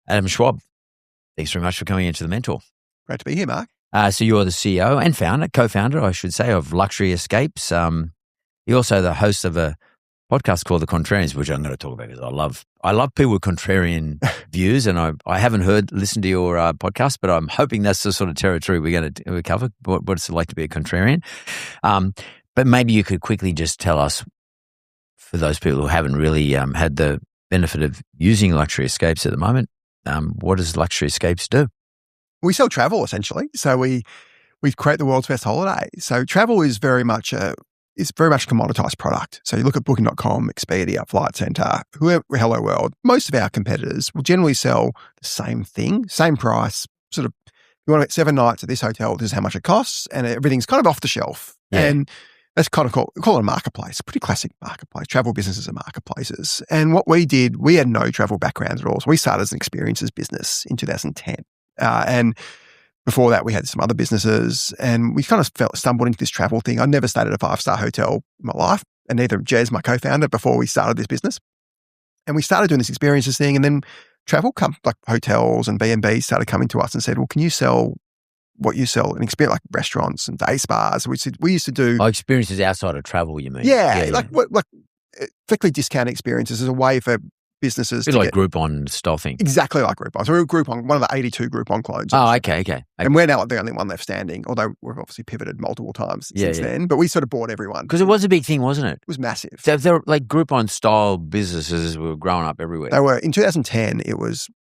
Adam Schwab, thanks very much for coming into The Mentor. Great to be here, Mark. So you're the CEO and co-founder, I should say, of Luxury Escapes. You're also the host of a podcast called The Contrarians, which I'm going to talk about because I love people with contrarian views, and I haven't listened to your podcast, but I'm hoping that's the sort of territory we're going to cover, what it's like to be a contrarian. But maybe you could quickly just tell us, for those people who haven't really had the benefit of using Luxury Escapes at the moment, what does Luxury Escapes do? We sell travel, essentially. So we create the world's best holiday. So travel is very much a commoditized product. So you look at Booking.com, Expedia, Flight Centre, Hello World. Most of our competitors will generally sell the same thing, same price. Sort of, you want to get 7 nights at this hotel, this is how much it costs, and everything's kind of off the shelf. Yeah. And that's kind of call it a marketplace, pretty classic marketplace. Travel businesses are marketplaces. And what we did, we had no travel background at all. So we started as an experiences business in 2010. And before that, we had some other businesses, and we kind of stumbled into this travel thing. I'd never stayed at a 5-star hotel in my life, and neither Jez, my co-founder, before we started this business. And we started doing this experiences thing, and then travel, like hotels and B&B, started coming to us and said, well, can you sell what you sell and experience, like restaurants and day spas? We used to do experiences outside of travel, you mean? Yeah. Like effectively discount experiences as a way for businesses to like Groupon style thing. Exactly like Groupon. So we were Groupon, one of the 82 Groupon clones. Oh, okay. And we're now the only one left standing, although we've obviously pivoted multiple times since then. But we sort of bought everyone. Because it was a big thing, wasn't it? It was massive. So there were like Groupon style businesses were growing up everywhere. They were. In 2010,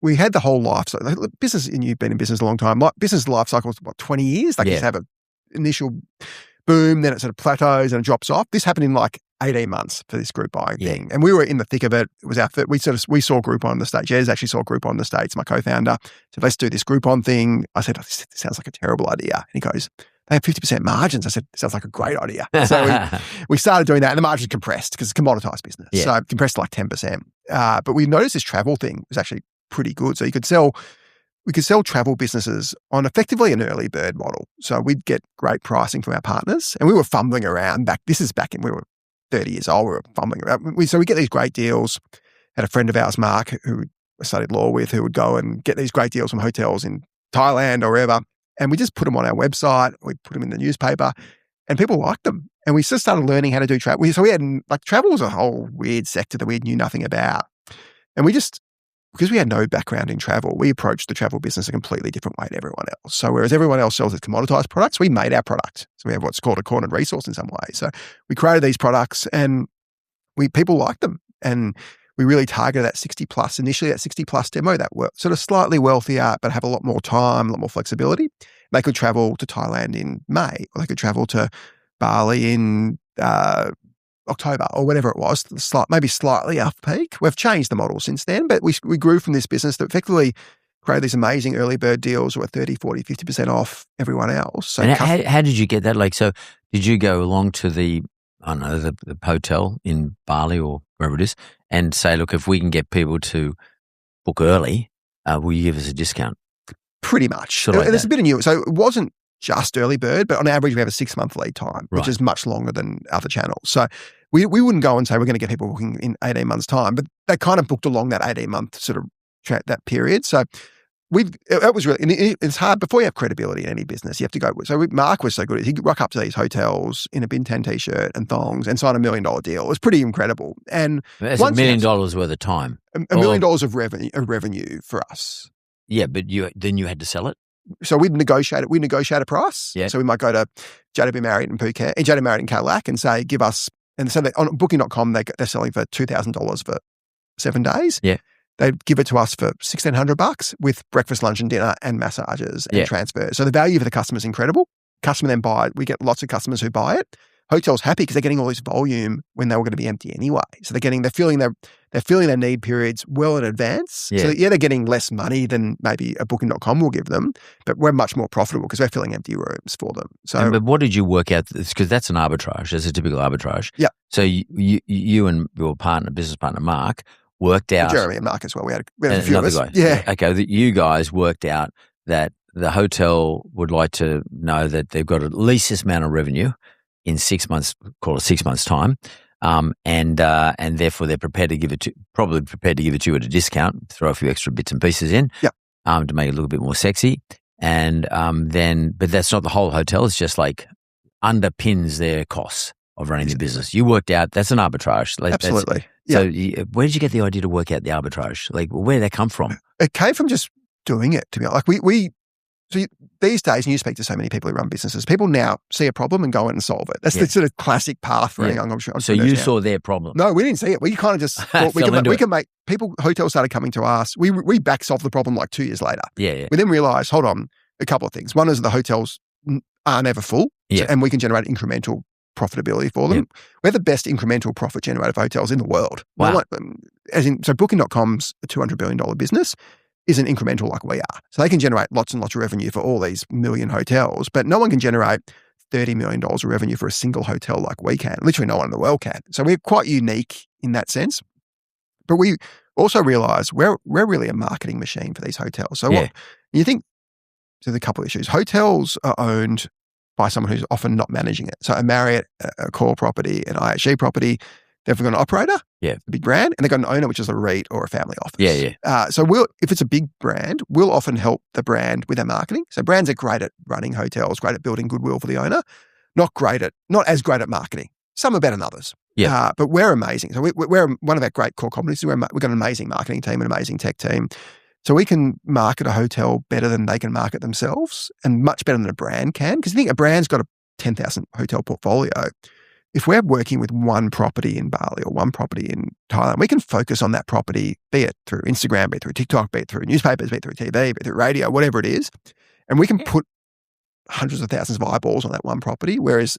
we had the whole life. So business, and you've been in business a long time, business life cycle was, 20 years? Like you just have an initial boom, then it sort of plateaus and it drops off. This happened in like 18 months for this group buying thing. And we were in the thick of it. It was we saw Groupon in the States. Jez actually saw Groupon in the States, my co-founder. So let's do this Groupon thing. I said, this sounds like a terrible idea. And he goes, they have 50% margins. I said, sounds like a great idea. So we started doing that, and the margins compressed because it's a commoditized business. Yeah. So it compressed to like 10%. But we noticed this travel thing was actually pretty good. So we could sell travel businesses on effectively an early bird model. So we'd get great pricing from our partners, and we were fumbling around we were 30 years old, we were fumbling around. So we get these great deals. Had a friend of ours, Mark, who I studied law with, who would go and get these great deals from hotels in Thailand or wherever. And we just put them on our website. We put them in the newspaper, and people liked them. And we just started learning how to do travel. So we had, travel was a whole weird sector that we knew nothing about. And because we had no background in travel, we approached the travel business a completely different way to everyone else. So whereas everyone else sells its commoditized products, we made our product. So we have what's called a cornered resource in some way. So we created these products, and people liked them. And we really targeted that 60+, initially that 60+ demo that were sort of slightly wealthier, but have a lot more time, a lot more flexibility. They could travel to Thailand in May, or they could travel to Bali in October or whatever it was, maybe slightly off peak. We've changed the model since then, but we grew from this business that effectively created these amazing early bird deals were 30, 40, 50% off everyone else. So and how did you get that? Like, so did you go along to the hotel in Bali or wherever it is and say, look, if we can get people to book early, will you give us a discount? Pretty much. Like there's a bit of new. So it wasn't just early bird, but on average we have a 6-month lead time, which is much longer than other channels. So we wouldn't go and say we're going to get people booking in 18 months' time, but they kind of booked along that 18-month sort of that period. So it was really, and it's hard before you have credibility in any business. You have to go. So Mark was so good. He could rock up to these hotels in a Bin 10 t-shirt and thongs and sign $1 million deal. It was pretty incredible. And that's $1 million worth of time. $1 million of revenue for us. Yeah, but then you had to sell it. So we'd negotiate it. We negotiate a price. Yeah. So we might go to JW Marriott in Phuket, JW Marriott in Cadillac, and say, give us. And so on Booking.com, they're selling for $2,000 for 7 days. Yeah. They'd give it to us for $1,600 with breakfast, lunch, and dinner, and massages and transfer. So the value for the customer is incredible. Customer then buy it. We get lots of customers who buy it. Hotels happy because they're getting all this volume when they were going to be empty anyway. So they're feeling their need periods well in advance. Yeah. So they're getting less money than maybe a Booking.com will give them, but we're much more profitable because we're filling empty rooms for them. So, but what did you work out? Because that's an arbitrage. That's a typical arbitrage. Yeah. So you and your business partner Mark worked out. Jeremy and Mark as well. We had a few of us. Guy. Yeah. Okay. You guys worked out that the hotel would like to know that they've got at least this amount of revenue in 6 months, call it 6 months' time. and therefore they're prepared to give it to you at a discount, throw a few extra bits and pieces in, to make it a little bit more sexy, and but that's not the whole hotel. It's just like underpins their costs of running the business. You worked out that's an arbitrage. Absolutely. So where did you get the idea to work out the arbitrage? Like, where did that come from? It came from just doing it, to be honest. Like these days, and you speak to so many people who run businesses, people now see a problem and go in and solve it. That's the sort of classic path for a young entrepreneur. So you saw their problem? No, we didn't see it. We kind of just thought we can make people, hotels started coming to us. We back solved the problem like 2 years later. Yeah. We then realized, hold on, a couple of things. One is the hotels are never full, and we can generate incremental profitability for them. We're the best incremental profit generator for hotels in the world. Wow. So Booking.com's a $200 billion business isn't incremental like we are. So they can generate lots and lots of revenue for all these million hotels, but no one can generate $30 million of revenue for a single hotel like we can. Literally no one in the world can. So we're quite unique in that sense. But we also realize we're really a marketing machine for these hotels. So what you think, so there's a couple of issues. Hotels are owned by someone who's often not managing it. So a Marriott, a Core property, an IHG property, they've got an operator, a big brand, and they've got an owner, which is a REIT or a family office. So if it's a big brand, we'll often help the brand with their marketing. So brands are great at running hotels, great at building goodwill for the owner, not as great at marketing. Some are better than others. But we're amazing. So we're one of our great core competencies. We've got an amazing marketing team, an amazing tech team. So we can market a hotel better than they can market themselves, and much better than a brand can. Because you think a brand's got a 10,000 hotel portfolio. If we're working with one property in Bali or one property in Thailand, we can focus on that property, be it through Instagram, be it through TikTok, be it through newspapers, be it through TV, be it through radio, whatever it is. And we can put hundreds of thousands of eyeballs on that one property, whereas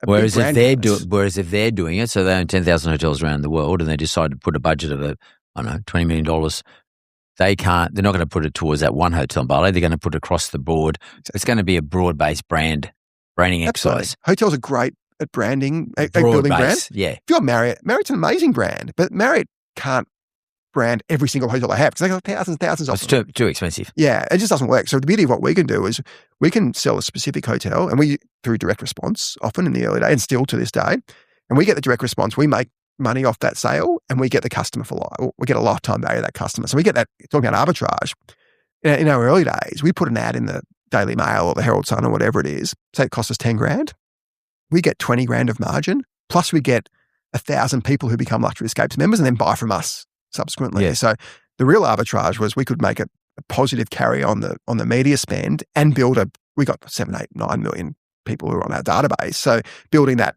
if they're doing it, so they own 10,000 hotels around the world and they decide to put a budget of $20 million, they're not going to put it towards that one hotel in Bali. They're going to put it across the board. It's going to be a broad-based branding exercise. Hotels are great at branding, at building brands. If you're Marriott's an amazing brand, but Marriott can't brand every single hotel they have because they've got thousands and thousands of them. It's too expensive. Yeah, it just doesn't work. So the beauty of what we can do is we can sell a specific hotel, and we, through direct response, often in the early days and still to this day, and we get the direct response. We make money off that sale, and we get the customer for life. We get a lifetime value of that customer. So we get that, talking about arbitrage. In our early days, we put an ad in the Daily Mail or the Herald Sun or whatever it is. Say it costs us 10 grand. We get 20 grand of margin. Plus we get 1,000 people who become Luxury Escapes members and then buy from us subsequently. So the real arbitrage was we could make a positive carry on the media spend and we got 7, 8, 9 million people who are on our database. So building that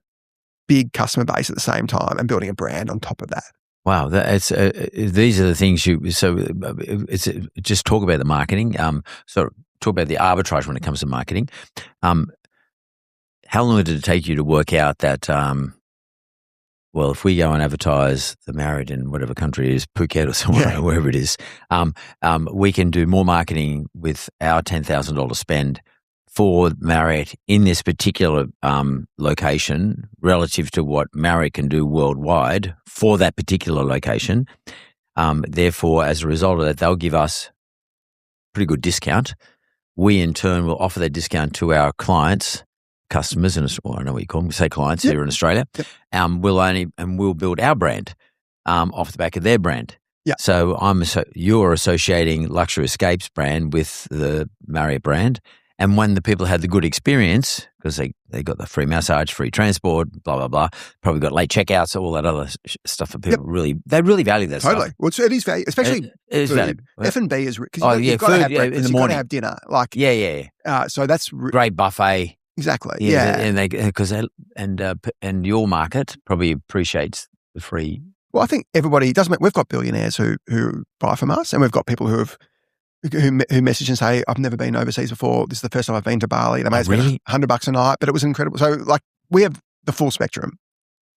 big customer base at the same time and building a brand on top of that. Wow, these are the things just talk about the marketing. So talk about the arbitrage when it comes to marketing. How long did it take you to work out that, if we go and advertise the Marriott in whatever country it is, Phuket or somewhere, wherever it is, we can do more marketing with our $10,000 spend for Marriott in this particular location relative to what Marriott can do worldwide for that particular location. Therefore, as a result of that, they'll give us a pretty good discount. We, in turn, will offer that discount to our clients, customers, I don't know what you call them, say clients here in Australia. We'll build our brand off the back of their brand. So you're associating Luxury Escapes brand with the Marriott brand. And when the people had the good experience, because they got the free massage, free transport, blah, blah, blah, probably got late checkouts, all that other stuff that people really value that totally. stuff. Well, it is value, especially it is value. F&B is, because you've got to have breakfast, in the morning. You've got to have dinner. So that's great buffet. Exactly. And your market probably appreciates the free. Well, I think everybody does. We've got billionaires who buy from us, and we've got people who message and say, I've never been overseas before. This is the first time I've been to Bali. They may have spent $100 a night, but it was incredible. So we have the full spectrum.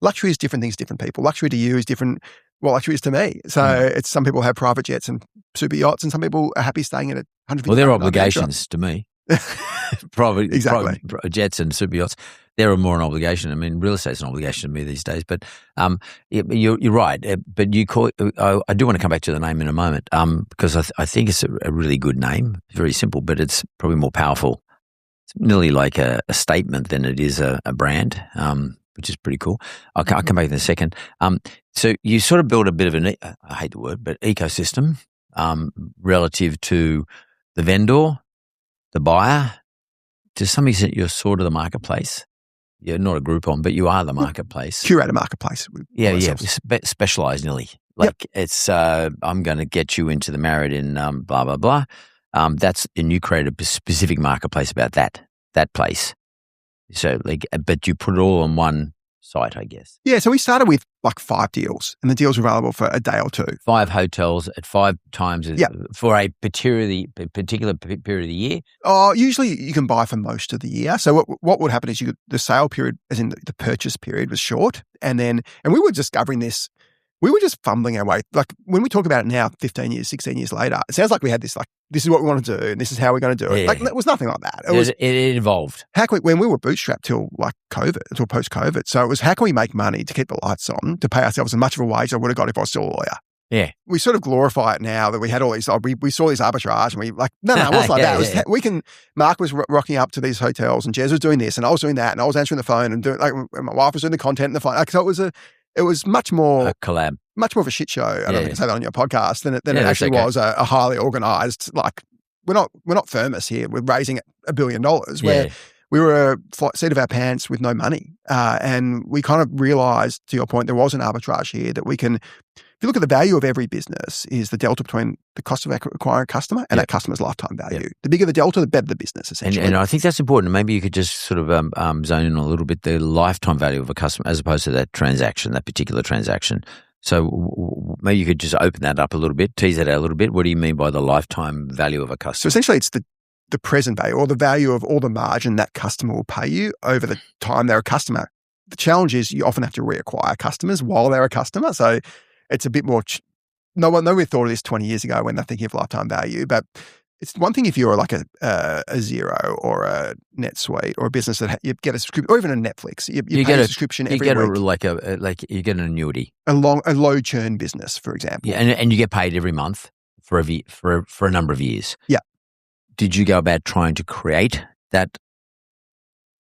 Luxury is different things to different people. Luxury to you is different what luxury is to me. So it's some people have private jets and super yachts, and some people are happy staying at a 150. Well, they're obligations to me. Private jets and super yachts, they're more an obligation. I mean, real estate's an obligation to me these days. But you're right. But I do want to come back to the name in a moment because I think it's a really good name. It's very simple, but it's probably more powerful. It's nearly like a statement than it is a brand which is pretty cool. I'll come back in a second. So you sort of build a bit of I hate the word, but ecosystem relative to the vendor, the buyer. To some extent, you're sort of the marketplace. You're not a Groupon, but you are the marketplace. Curator marketplace. Yeah. Specialized nearly. Like it's, I'm going to get you into the Marriott in blah, blah, blah. And you create a specific marketplace about that place. So but you put it all on one site, I guess. Yeah. So we started with like 5 deals, and the deals were available for a day or 2. 5 hotels at 5 times for a particular period of the year. Oh, usually you can buy for most of the year. So what would happen is the sale period, as in the purchase period, was short, and we were discovering this. We were just fumbling our way. Like when we talk about it now, 15 years, 16 years later, it sounds like we had this, like, this is what we want to do and this is how we're going to do it. Yeah. Like it was nothing like that. It evolved. When we were bootstrapped till post-COVID. So it was, how can we make money to keep the lights on, to pay ourselves as much of a wage I would have got if I was still a lawyer? Yeah. We sort of glorify it now that we had all these, we saw this arbitrage and we like, no, it wasn't like that. Mark was rocking up to these hotels and Jez was doing this and I was doing that and I was answering the phone and and my wife was doing the content and the phone. Like, so it was much more a collab, much more of a shit show. I don't think I can say that on your podcast than it actually was a highly organized. Like we're not Firmus here. We're raising $1 billion where we were a seat of our pants with no money, and we kind of realized, to your point, there was an arbitrage here that we can. If you look at the value of every business, is the delta between the cost of acquiring a customer and that customer's lifetime value. The bigger the delta, the better the business, essentially. And I think that's important. Maybe you could just sort of zone in a little bit the lifetime value of a customer as opposed to that particular transaction. So maybe you could just open that up a little bit, tease that out a little bit. What do you mean by the lifetime value of a customer? So essentially it's the present value or the value of all the margin that customer will pay you over the time they're a customer. The challenge is you often have to reacquire customers while they're a customer. So it's a bit more, no one thought of this 20 years ago when they're thinking of lifetime value, but it's one thing if you're like a Xero or a NetSuite or a business that you get a subscription, or even a Netflix, you get a subscription every week. You get an annuity. A low churn business, for example. Yeah, and you get paid every month for a number of years. Yeah. Did you go about trying to create that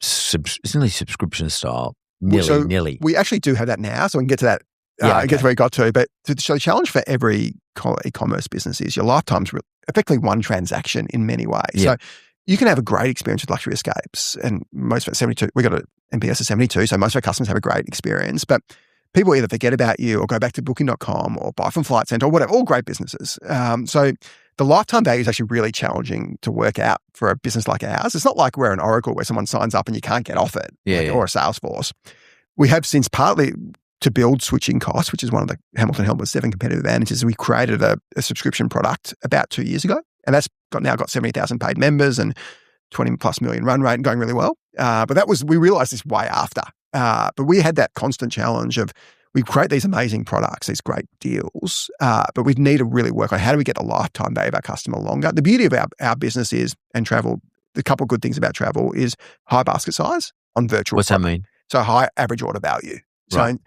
subscription style? Nearly. We actually do have that now, so we can get to that. Get to where you got to. But the challenge for every e-commerce business is your lifetime's effectively one transaction in many ways. Yeah. So you can have a great experience with Luxury Escapes, and most of 72, we got an NPS of 72, so most of our customers have a great experience. But people either forget about you or go back to booking.com or buy from Flight Centre or whatever, all great businesses. So the lifetime value is actually really challenging to work out for a business like ours. It's not like we're an Oracle where someone signs up and you can't get off it, or a Salesforce. We have since partly to build switching costs, which is one of the Hamilton Helmut's 7 competitive advantages. We created a subscription product about 2 years ago, and that's now got 70,000 paid members and 20 plus million run rate and going really well. But we realized this way after. But we had that constant challenge of we create these amazing products, these great deals, but we need to really work on how do we get the lifetime value of our customer longer. The beauty of our business is, and travel, the couple of good things about travel is high basket size on virtual. What's that mean? So high average order value. Right. So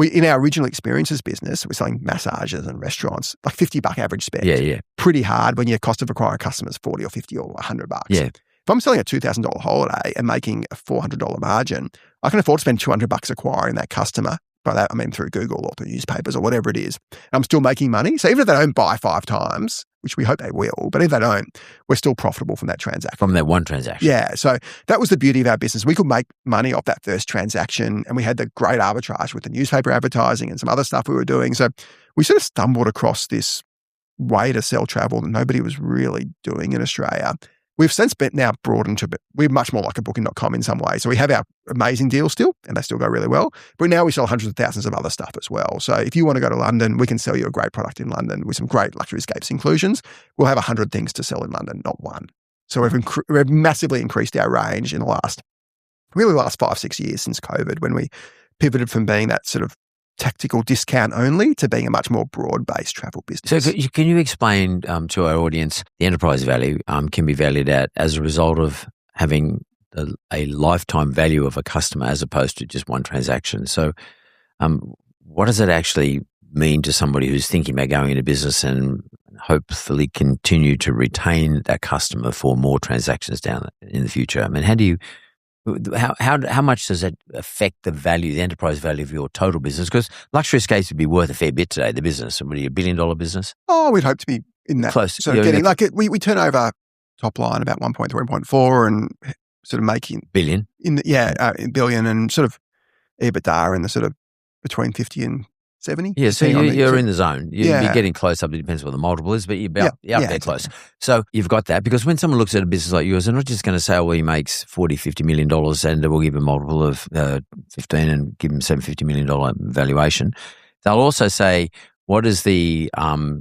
in our original experiences business, we're selling massages and restaurants, like $50 average spend. Yeah. Pretty hard when your cost of acquiring customers $40 or $50 or $100. Yeah. If I'm selling a $2,000 holiday and making a $400 margin, I can afford to spend $200 acquiring that customer. By that, I mean through Google or through newspapers or whatever it is. I'm still making money. So even if they don't buy 5 times, which we hope they will, but if they don't, we're still profitable from that transaction. From that one transaction. Yeah. So that was the beauty of our business. We could make money off that first transaction, and we had the great arbitrage with the newspaper advertising and some other stuff we were doing. So we sort of stumbled across this way to sell travel that nobody was really doing in Australia. We've since now broadened to, we're much more like a booking.com in some ways. So we have our amazing deals still, and they still go really well. But now we sell hundreds of thousands of other stuff as well. So if you want to go to London, we can sell you a great product in London with some great Luxury Escapes inclusions. We'll have 100 things to sell in London, not one. So we've massively increased our range in the last 5-6 years since COVID, when we pivoted from being that sort of tactical discount only to being a much more broad-based travel business. So can you explain to our audience the enterprise value can be valued at as a result of having a lifetime value of a customer as opposed to just one transaction? So what does it actually mean to somebody who's thinking about going into business and hopefully continue to retain that customer for more transactions down in the future? I mean, how do you How much does that affect the value, the enterprise value of your total business? Because Luxury Escapes would be worth a fair bit today, the business. Would it be $1 billion business? Oh, we'd hope to be in that. Close. Sort of getting, like, we turn over top line about 1.3, 1.4 and sort of making billion. In billion, and sort of EBITDA in the sort of between 50 and 70. Yeah, so you're in the zone. You're getting close up. It depends what the multiple is, but you're up there exactly. close. So you've got that, because when someone looks at a business like yours, they're not just going to say, he makes $40-50 million and we'll give him a multiple of 15 and give him $750 million valuation. They'll also say, what is the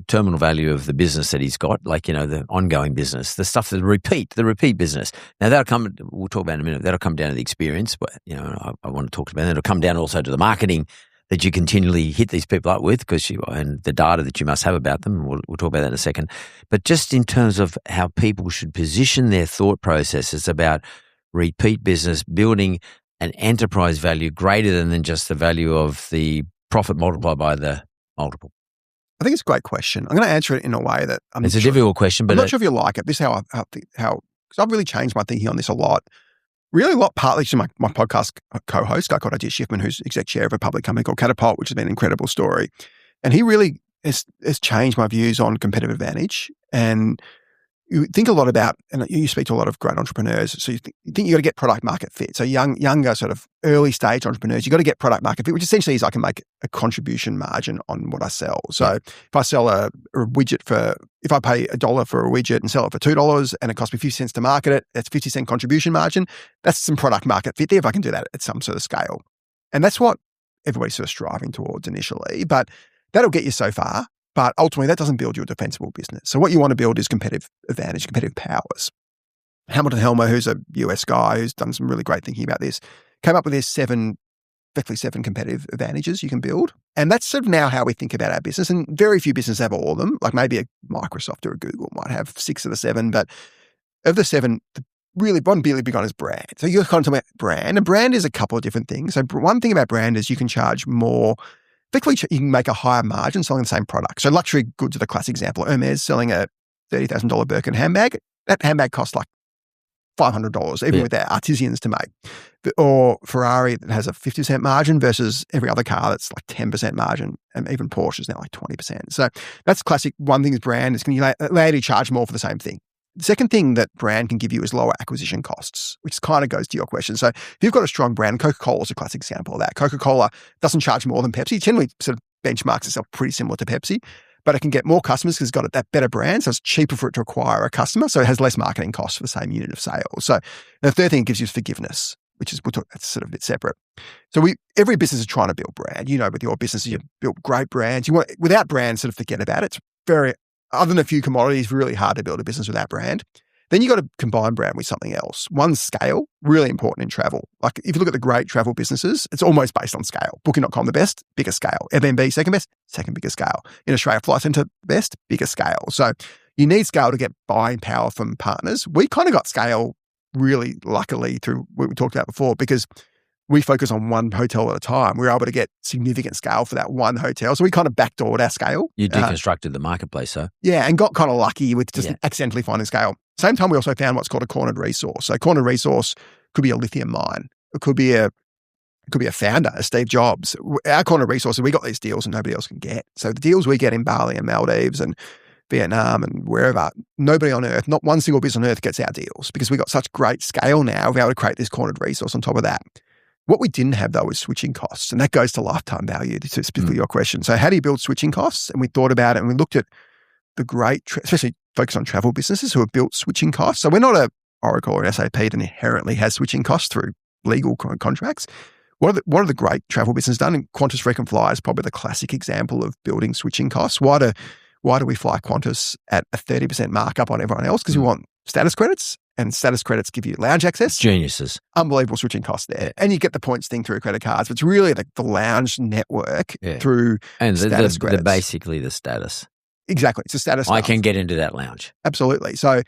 terminal value of the business that he's got, like, the ongoing business, the stuff, the repeat business. Now, we'll talk about in a minute, that'll come down to the experience, but, I want to talk about that. It'll come down also to the marketing that you continually hit these people up with, and the data that you must have about them. We'll talk about that in a second. But just in terms of how people should position their thought processes about repeat business, building an enterprise value greater than just the value of the profit multiplied by the multiple. I think it's a great question. I'm going to answer it in a way that it's a difficult question, but I'm not sure if you like it. This is how because I've really changed my thinking on this a lot. Really a lot, partly to my podcast co-host, guy called Ajit Schiffman, who's exec chair of a public company called Catapult, which has been an incredible story. And he really has changed my views on competitive advantage. And you think a lot about, and you speak to a lot of great entrepreneurs, so you think you got to get product market fit. So younger sort of early stage entrepreneurs, you got to get product market fit, which essentially is I can make a contribution margin on what I sell. So if I sell a widget if I pay $1 for a widget and sell it for $2 and it costs me 50 cents to market it, that's 50 cent contribution margin. That's some product market fit there if I can do that at some sort of scale. And that's what everybody's sort of striving towards initially, but that'll get you so far. But ultimately, that doesn't build you a defensible business. So what you want to build is competitive advantage, competitive powers. Hamilton Helmer, who's a US guy who's done some really great thinking about this, came up with his effectively seven competitive advantages you can build. And that's sort of now how we think about our business. And very few businesses have all of them. Like maybe a Microsoft or a Google might have 6 of the 7. But of the 7, the really one really big one is brand. So you're kind of talking about brand. And brand is a couple of different things. So one thing about brand is you can charge more. Effectively, you can make a higher margin selling the same product. So luxury goods are the classic example. Hermes selling a $30,000 Birkin handbag. That handbag costs like $500, even with their artisans to make. Or Ferrari that has a 50% margin versus every other car that's like 10% margin. And even Porsche is now like 20%. So that's classic. One thing is brand is can you allow you to charge more for the same thing. The second thing that brand can give you is lower acquisition costs, which kind of goes to your question. So if you've got a strong brand, Coca-Cola is a classic example of that. Coca-Cola doesn't charge more than Pepsi. It generally sort of benchmarks itself pretty similar to Pepsi, but it can get more customers because it's got that better brand. So it's cheaper for it to acquire a customer. So it has less marketing costs for the same unit of sales. So the third thing it gives you is forgiveness, which is, that's sort of a bit separate. So every business is trying to build brand. With your business, you build great brands. Without brand, sort of forget about it. It's very, other than a few commodities, really hard to build a business without brand. Then you got to combine brand with something else. One, scale, really important in travel. Like if you look at the great travel businesses, it's almost based on scale. Booking.com, the best, bigger scale. Airbnb, second best, second bigger scale. In Australia, Flight Centre, best, bigger scale. So you need scale to get buying power from partners. We kind of got scale really luckily through what we talked about before because we focus on one hotel at a time. We were able to get significant scale for that one hotel. So we kind of backdoored our scale. You deconstructed the marketplace, so. Yeah, and got kind of lucky with just accidentally finding scale. Same time, we also found what's called a cornered resource. So cornered resource could be a lithium mine. It could be a founder, a Steve Jobs. Our cornered resource, we got these deals and nobody else can get. So the deals we get in Bali and Maldives and Vietnam and wherever, nobody on earth, not one single business on earth gets our deals because we've got such great scale now. We're able to create this cornered resource on top of that. What we didn't have, though, was switching costs, and that goes to lifetime value, to specifically your question. So how do you build switching costs? And we thought about it, and we looked at the great, especially focused on travel businesses who have built switching costs. So we're not a Oracle or an SAP that inherently has switching costs through legal contracts. What are the great travel businesses done? And Qantas Frequent Flyer is probably the classic example of building switching costs. Why do we fly Qantas at a 30% markup on everyone else? Because we want status credits. And status credits give you lounge access. Geniuses. Unbelievable switching costs there. And you get the points thing through credit cards. But it's really the lounge network through status credits. They're basically the status. Exactly. It's a status. I can get into that lounge. Absolutely. So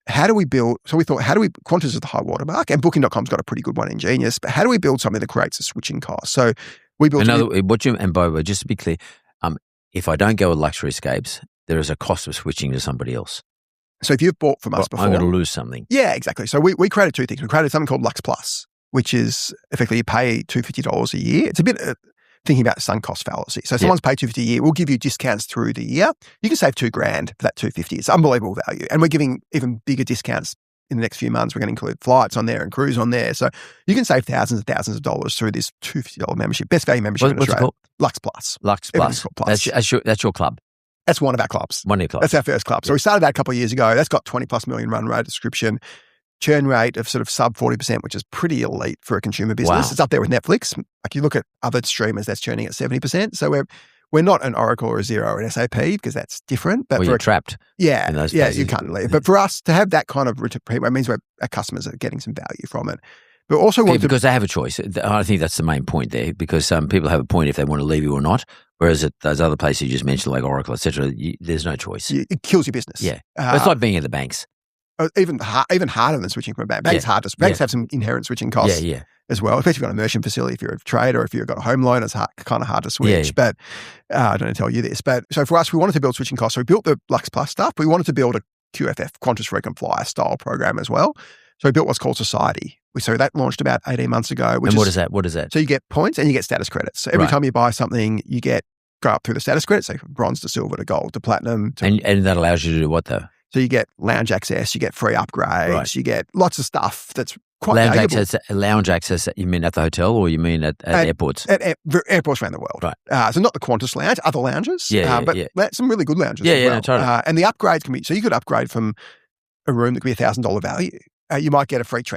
how do we build? So we thought, Qantas is the high watermark and Booking.com's got a pretty good one in Genius. But how do we build something that creates a switching cost? So we built... And by the way, just to be clear, if I don't go with Luxury Escapes, there is a cost of switching to somebody else. So if you've bought from us before... I'm going to lose something. Yeah, exactly. So we created 2 things. We created something called Lux Plus. which is effectively you pay $250 a year. It's a bit thinking about sunk cost fallacy. So someone's paid $250 a year. We'll give you discounts through the year. You can save $2,000 for that $250. It's unbelievable value. And we're giving even bigger discounts in the next few months. We're going to include flights on there and cruise on there. So you can save thousands and thousands of dollars through this $250 membership. Best value membership in Australia. What's Lux it called? Plus. Lux Plus. That's your club. That's one of our clubs. One of your clubs. That's our first club. So we started that a couple of years ago. That's got 20 plus million run rate subscription. Churn rate of sort of sub 40%, which is pretty elite for a consumer business. Wow. It's up there with Netflix. Like you look at other streamers, that's churning at 70%. So we're not an Oracle or a Xero or an SAP because that's different. But you're trapped. Yeah, in those you can't leave. But for us to have that kind of return, it means our customers are getting some value from it. But also because they have a choice. I think that's the main point there, because people have a point if they want to leave you or not. Whereas at those other places you just mentioned, like Oracle, etc., there's no choice. It kills your business. Yeah, it's like being at the banks. Even harder than switching from a bank. Banks have some inherent switching costs as well, especially if you've got a merchant facility. If you're a trader or if you've got a home loan, it's kind of hard to switch. Yeah. But I don't know to tell you this. But so for us, we wanted to build switching costs. So we built the Lux Plus stuff, but we wanted to build a QFF, Qantas Frequent Flyer style program as well. So we built what's called Society. So that launched about 18 months ago. And what is that? What is that? So you get points and you get status credits. So every time you buy something, you go up through the status credits, so from bronze to silver to gold to platinum. And that allows you to do what though? So you get lounge access, you get free upgrades, you get lots of stuff that's quite valuable. Lounge access, you mean at the hotel or you mean at airports? At airports around the world. Right. So not the Qantas lounge, other lounges. But some really good lounges as well. No, totally. And the upgrades can be, so you could upgrade from a room that could be $1,000 value. You might get a free so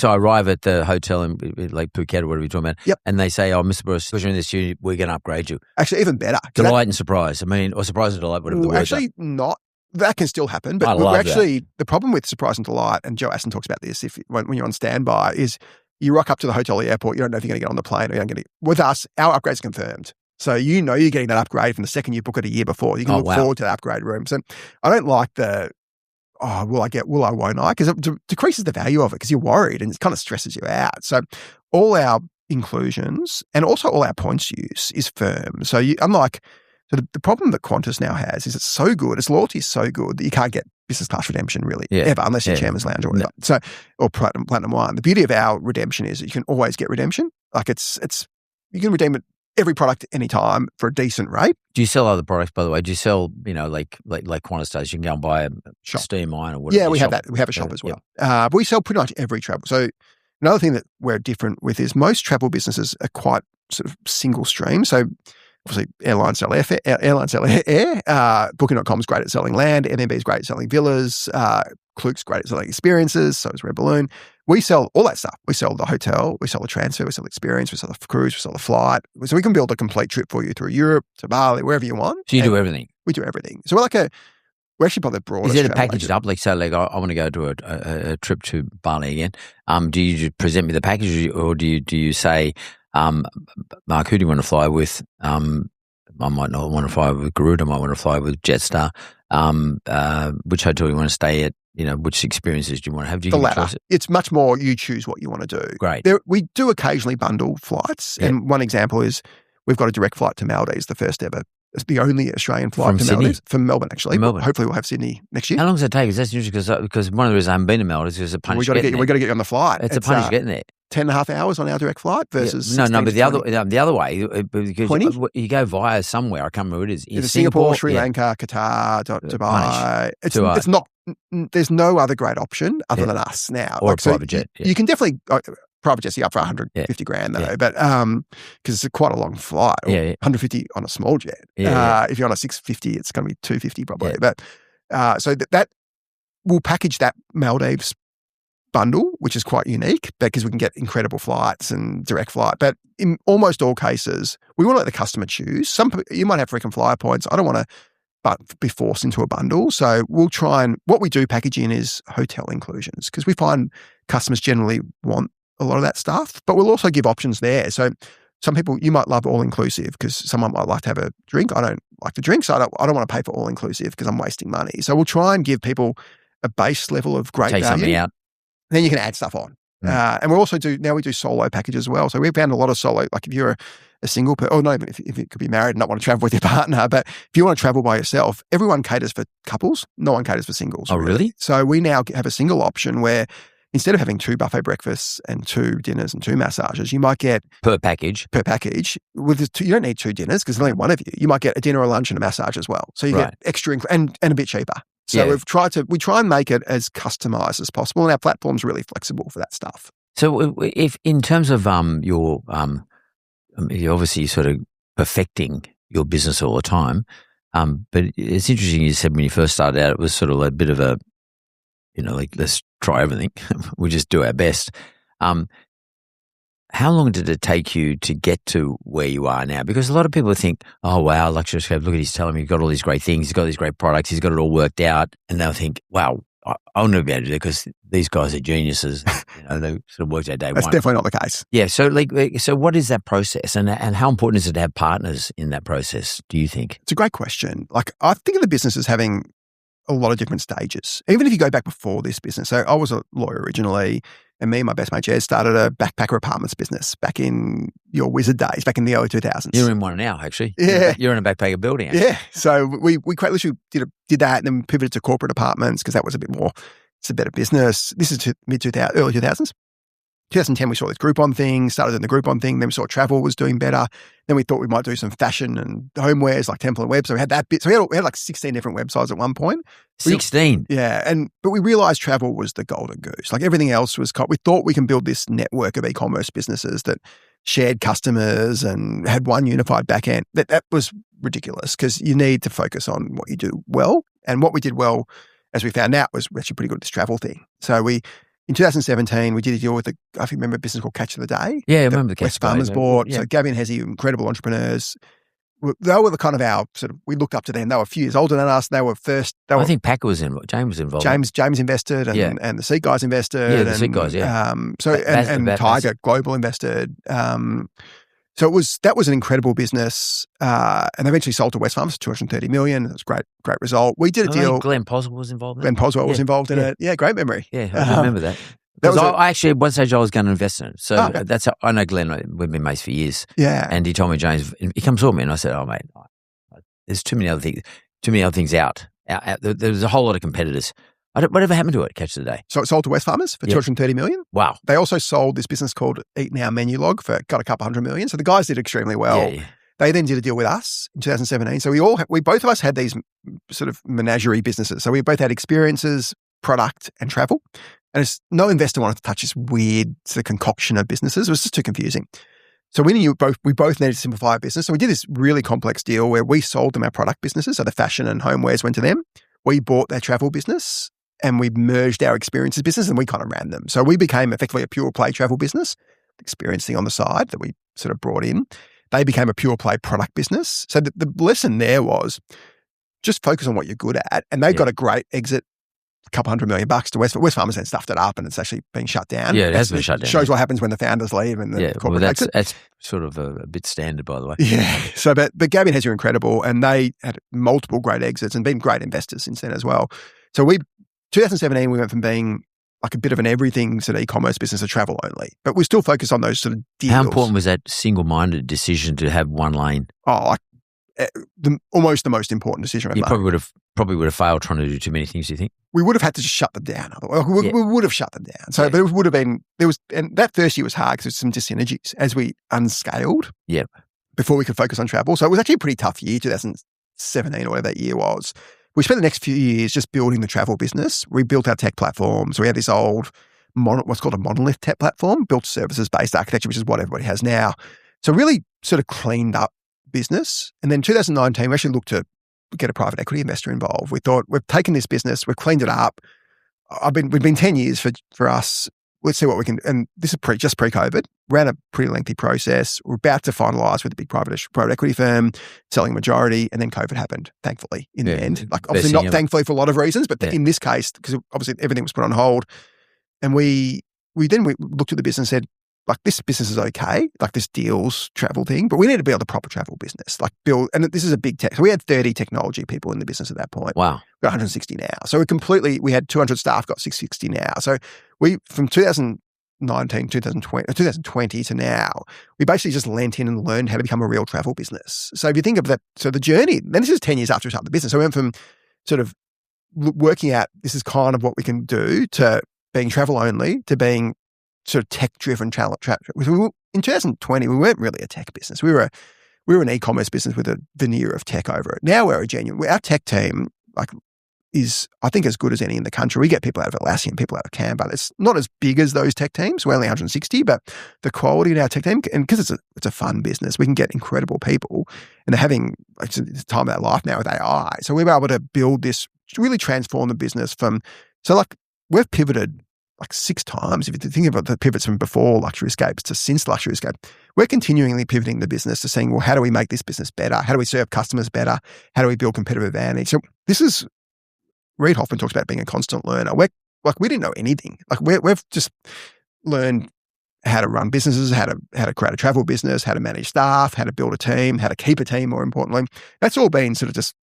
I arrive at the hotel in like Phuket or whatever you're talking about. Yep. And they say, Mr. Bruce, because you're in this unit, we're going to upgrade you. Actually, even better. Delight and surprise. Or surprise and delight, whatever the word is. Actually, not. That can still happen. But the problem with surprise and delight, and Joe Aston talks about this when you're on standby, is you rock up to the hotel or the airport, you don't know if you're going to get on the plane or you're going to get it. With us, our upgrade's confirmed. So you know you're getting that upgrade from the second you book it a year before. You can look forward to the upgrade room. So I don't like will I, won't I? Because it decreases the value of it because you're worried and it kind of stresses you out. So all our inclusions and also all our points use is firm. So the problem that Qantas now has is it's so good, its loyalty is so good that you can't get business class redemption really ever unless you're Chairman's Lounge or whatever. So, or Platinum 1. The beauty of our redemption is that you can always get redemption. Like you can redeem it every product anytime for a decent rate. Do you sell other products, by the way? Do you sell, like Qantas does? You can go and buy a steam iron or whatever. Yeah, we have that. We have a shop as well. But we sell pretty much every travel. So another thing that we're different with is most travel businesses are quite sort of single stream. So obviously airlines sell air. Booking.com is great at selling land. Airbnb is great at selling villas. Klook's great at selling experiences. So is Revolution. We sell all that stuff. We sell the hotel, we sell the transfer, we sell the experience, we sell the cruise, we sell the flight. So we can build a complete trip for you through Europe, to Bali, wherever you want. So you do everything? We do everything. So we're actually probably the broadest. Is it packaged up? Like, so I want to go to a trip to Bali again. Do you present me the package or do you say, Mark, who do you want to fly with? I might not want to fly with Garuda, I might want to fly with Jetstar. Which hotel do you want to stay at? Which experiences do you want to have? Do you the latter. It's much more you choose what you want to do. Great. We do occasionally bundle flights. Yeah. And one example is we've got a direct flight to Maldives, the first ever. It's the only Australian flight to Maldives. From Melbourne, actually. From Melbourne. Hopefully we'll have Sydney next year. How long does it take? That's interesting because one of the reasons I haven't been to Maldives is a punch. We've got to get you on the flight. It's a punch getting there. 10.5 hours on our direct flight versus but the other way, because 20? You go via somewhere. I can't remember what it is. It's Singapore, Sri Lanka, Qatar, Dubai. It's not. There's no other great option other than us now. Or a private jet. You can definitely private jets up for 150 grand though, but because it's quite a long flight. 150 on a small jet. If you're on a 650, it's going to be 250 probably. But so that we'll package that Maldives bundle, which is quite unique because we can get incredible flights and direct flight. But in almost all cases, we want to let the customer choose. You might have frequent flyer points. I don't want to be forced into a bundle. So we'll try and what we do package in is hotel inclusions because we find customers generally want a lot of that stuff, but we'll also give options there. So some people, you might love all-inclusive because someone might like to have a drink. I don't like to drink, so I don't want to pay for all-inclusive because I'm wasting money. So we'll try and give people a base level of great value. Take something out. Then you can add stuff on. And we also do solo packages as well. So we've found a lot of solo, like if you're a single person, or not even if you could be married and not want to travel with your partner, but if you want to travel by yourself, everyone caters for couples. No one caters for singles. Oh, really? So we now have a single option where instead of having 2 buffet breakfasts and 2 dinners and 2 massages, you might get per package. You don't need 2 dinners because there's only one of you. You might get a dinner, a lunch, and a massage as well. So you get extra and a bit cheaper. So we try and make it as customized as possible, and our platform's really flexible for that stuff. So if in terms of your you're obviously sort of perfecting your business all the time, but it's interesting you said when you first started out it was sort of a bit of a, like let's try everything. We just do our best. How long did it take you to get to where you are now? Because a lot of people think, oh, wow, Luxury Escape, look at he's telling me he's got all these great things, he's got these great products, he's got it all worked out. And they'll think, wow, I'll never be able to do it because these guys are geniuses. They sort of worked out day one. That's definitely not the case. Yeah. So what is that process and how important is it to have partners in that process, do you think? It's a great question. Like, I think of the business as having a lot of different stages. Even if you go back before this business. So I was a lawyer originally, and me and my best mate Jez started a backpacker apartments business back in your wizard days, back in the early 2000s. You're in one now, actually. Yeah. You're in a backpacker building, actually. Yeah. So we quite literally did that and then pivoted to corporate apartments because that was a bit more, it's a better business. This is early 2000s. 2010, we saw this Groupon thing, started doing the Groupon thing. Then we saw travel was doing better. Then we thought we might do some fashion and homewares like Temple and Web. So we had that bit. So we had like 16 different websites at one point. 16? Yeah. But we realized travel was the golden goose. Like everything else was, we thought we can build this network of e-commerce businesses that shared customers and had one unified backend. That was ridiculous because you need to focus on what you do well. And what we did well, as we found out, was we're actually pretty good at this travel thing. So in 2017, we did a deal with I think remember a business called Catch of the Day. Yeah, I remember the Catch West Farmers bought. Yeah. So Gabby and Hezzy, incredible entrepreneurs. They were the kind of our sort of, we looked up to them. They were a few years older than us. They were first. I think Packer was involved. James was involved. James invested and the Seat guys invested. Yeah, the Seat guys, yeah. And Tiger Global invested. So that was an incredible business, and they eventually sold to West Farmers for $230 million. It was a great result. We did a deal. Glenn Poswell was involved in it. Glenn Poswell was involved in it. Yeah, great memory. Yeah, I remember that. Because I actually, at one stage, I was going to invest in it. So that's how I know Glenn. We've been mates for years. Yeah. And he told me, James, he comes to me and I said, oh, mate, there's too many other things out. There's a whole lot of competitors. Whatever happened to it, Catch of the Day? So it sold to West Farmers for $230 million. Wow. They also sold this business called Eat Now Menulog for got a couple $100 million. So the guys did extremely well. Yeah. They then did a deal with us in 2017. So we both of us had these sort of menagerie businesses. So we both had experiences, product, and travel. And no investor wanted to touch this weird sort of concoction of businesses. It was just too confusing. So we both needed to simplify our business. So we did this really complex deal where we sold them our product businesses. So the fashion and homewares went to them. We bought their travel business. And we merged our experiences business and we kind of ran them. So we became effectively a pure play travel business, experiencing on the side that we sort of brought in. They became a pure play product business. So the lesson there was just focus on what you're good at. And they got a great exit, a couple $100 million to West Farmers then stuffed it up and it's actually been shut down. Yeah, it has been shut down. Shows what happens when the founders leave and the corporate exit. That's sort of a bit standard, by the way. Yeah. So, but Gabby and Hezzy are incredible and they had multiple great exits and been great investors since then as well. So 2017, we went from being like a bit of an everything sort of e-commerce business to travel only, but we still focus on those sort of deals. How important was that single-minded decision to have one lane? Oh, almost the most important decision I've made. You probably would have failed trying to do too many things, do you think? We would have had to just shut them down. We would have shut them down. So, but it would have been, and that first year was hard because there was some dyssynergies as we unscaled before we could focus on travel. So it was actually a pretty tough year, 2017 or whatever that year was. We spent the next few years just building the travel business. We built our tech platform. So we had this old, what's called a monolith tech platform, built services-based architecture, which is what everybody has now. So really sort of cleaned up business. And then 2019, we actually looked to get a private equity investor involved. We thought, we've taken this business, we've cleaned it up. We've been 10 years for us. Let's see what we can, and this is just pre-COVID, ran a pretty lengthy process. We're about to finalise with a big private equity firm, selling majority, and then COVID happened, thankfully, in the end. Like obviously not thankfully for a lot of reasons, but in this case, because obviously everything was put on hold. And we looked at the business and said, like, this business is okay, like this deals travel thing, but we need to build a proper travel business, like build, and this is a big tech. So we had 30 technology people in the business at that point. Wow. We've got 160 now. So we had 200 staff, got 660 now. So from 2019, 2020 to now, we basically just lent in and learned how to become a real travel business. So if you think of that, so the journey, then this is 10 years after we started the business. So we went from sort of working out this is kind of what we can do to being travel only to being sort of tech-driven travel. In 2020, we weren't really a tech business. We were an e-commerce business with a veneer of tech over it. Now we're our tech team is, I think, as good as any in the country. We get people out of Atlassian, people out of Canva. It's not as big as those tech teams. We're only 160, but the quality in our tech team, and because it's a fun business, we can get incredible people, and they're having the time of their life now with AI. So we were able to build this, really transform the business we've pivoted 6 times. If you think about the pivots from before Luxury Escapes to since Luxury Escape, we're continually pivoting the business to saying, well, how do we make this business better? How do we serve customers better? How do we build competitive advantage? So this is, Reid Hoffman talks about being a constant learner. We didn't know anything. We've just learned how to run businesses, how to create a travel business, how to manage staff, how to build a team, how to keep a team, more importantly. That's all been sort of just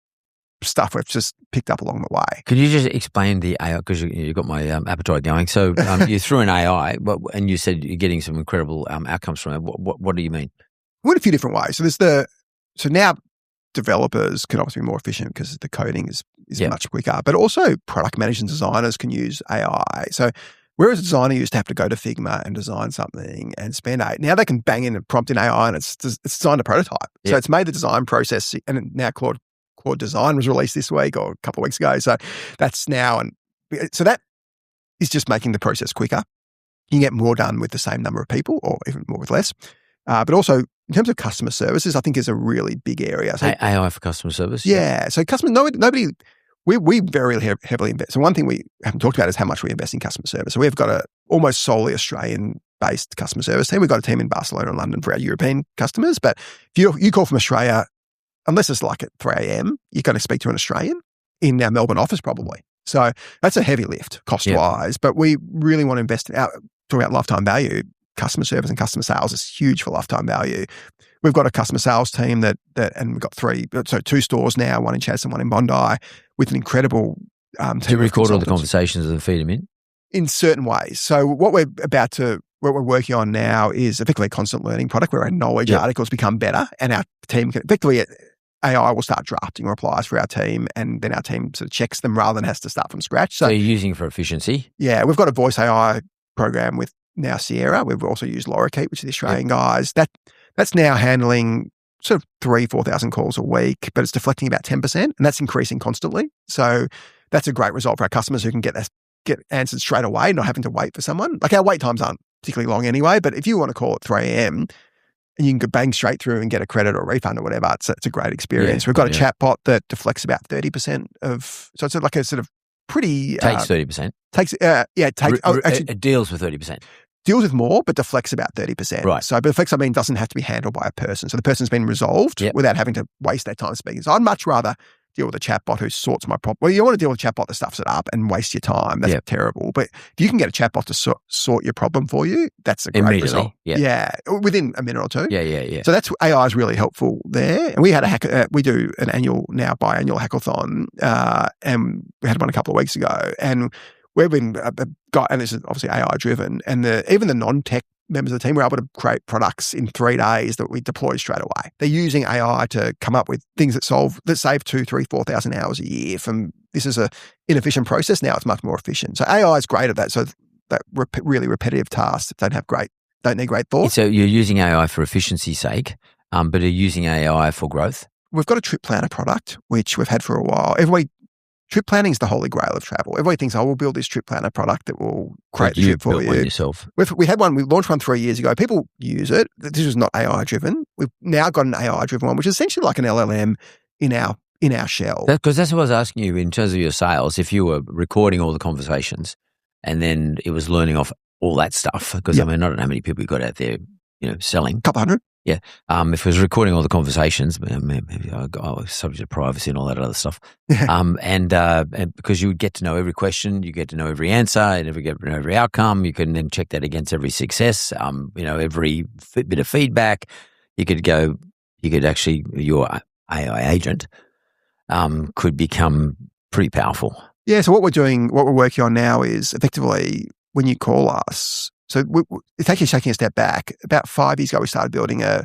stuff we've just picked up along the way. Could you just explain the AI? Because you got my appetite going. So you threw in AI, and you said you're getting some incredible outcomes from it. What do you mean? Well, in a few different ways. So now developers can obviously be more efficient because the coding is much quicker, but also product managers and designers can use AI. So whereas a designer used to have to go to Figma and design something and spend now they can bang in a prompt in AI and it's designed a prototype. Yeah. So it's made the design process, and now Claude Design was released this week or a couple of weeks ago. So that's now, and so that is just making the process quicker. You can get more done with the same number of people or even more with less. But also in terms of customer services, I think is a really big area. So, AI for customer service? Yeah. So nobody, we very heavily invest. So one thing we haven't talked about is how much we invest in customer service. So we've got a almost solely Australian-based customer service team. We've got a team in Barcelona and London for our European customers. But if you call from Australia, unless it's at 3 a.m., you're going to speak to an Australian in our Melbourne office probably. So that's a heavy lift cost-wise. But we really want to invest in talking about lifetime value. Customer service and customer sales is huge for lifetime value. We've got a customer sales team and we've got 2 stores now, one in Chadstone, one in Bondi, with an incredible team. Do you record all the conversations and feed them in? In certain ways. So what we're working on now is effectively a constant learning product where our knowledge articles become better, and our team can effectively, AI will start drafting replies for our team, and then our team sort of checks them rather than has to start from scratch. So you're using it for efficiency? Yeah, we've got a voice AI program with now Sierra. We've also used Lorikeet, which are the Australian guys. That's now handling sort of 3,000-4,000 calls a week, but it's deflecting about 10%, and that's increasing constantly. So that's a great result for our customers who can get answers straight away, not having to wait for someone. Our wait times aren't particularly long anyway, but if you want to call at 3 a.m. and you can bang straight through and get a credit or a refund or whatever, it's a great experience. We've got a chatbot that deflects about 30% so it's like a sort of pretty... Takes 30%? It deals with 30%. Deals with more, but deflects about 30%. Right. So, but deflects, doesn't have to be handled by a person. So the person's been resolved without having to waste their time speaking. So I'd much rather deal with a chatbot who sorts my problem. Well, you don't want to deal with a chatbot that stuffs it up and wastes your time. That's terrible. But if you can get a chatbot to sort your problem for you, that's a great result. Yeah, within a minute or two. Yeah. So that's AI is really helpful there. And we had we do an biannual hackathon, and we had one a couple of weeks ago, and we've been and this is obviously AI driven, and even the non-tech members of the team were able to create products in 3 days that we deploy straight away. They're using AI to come up with things that save 2,000, 3,000, 4,000 hours a year. This is an inefficient process. Now it's much more efficient. So AI is great at that. So that really repetitive tasks that don't need great thought. So you're using AI for efficiency's sake, but are you using AI for growth? We've got a trip planner product, which we've had for a while. Trip planning is the holy grail of travel. Everybody thinks, we'll build this trip planner product that will create the trip for you. One yourself. We had one. We launched one 3 years ago. People use it. This was not AI driven. We've now got an AI driven one, which is essentially like an LLM in our shell. Because that's what I was asking you in terms of your sales. If you were recording all the conversations and then it was learning off all that stuff, because I don't know how many people you got out there, selling. Couple hundred. Yeah. If it was recording all the conversations, maybe I was subject to privacy and all that other stuff. And because you would get to know every question, you get to know every answer, you get to know every outcome. You can then check that against every success, every bit of feedback. Your AI agent could become pretty powerful. Yeah. So what we're working on now is effectively when you call us, so it's actually taking a step back. About 5 years ago, we started building a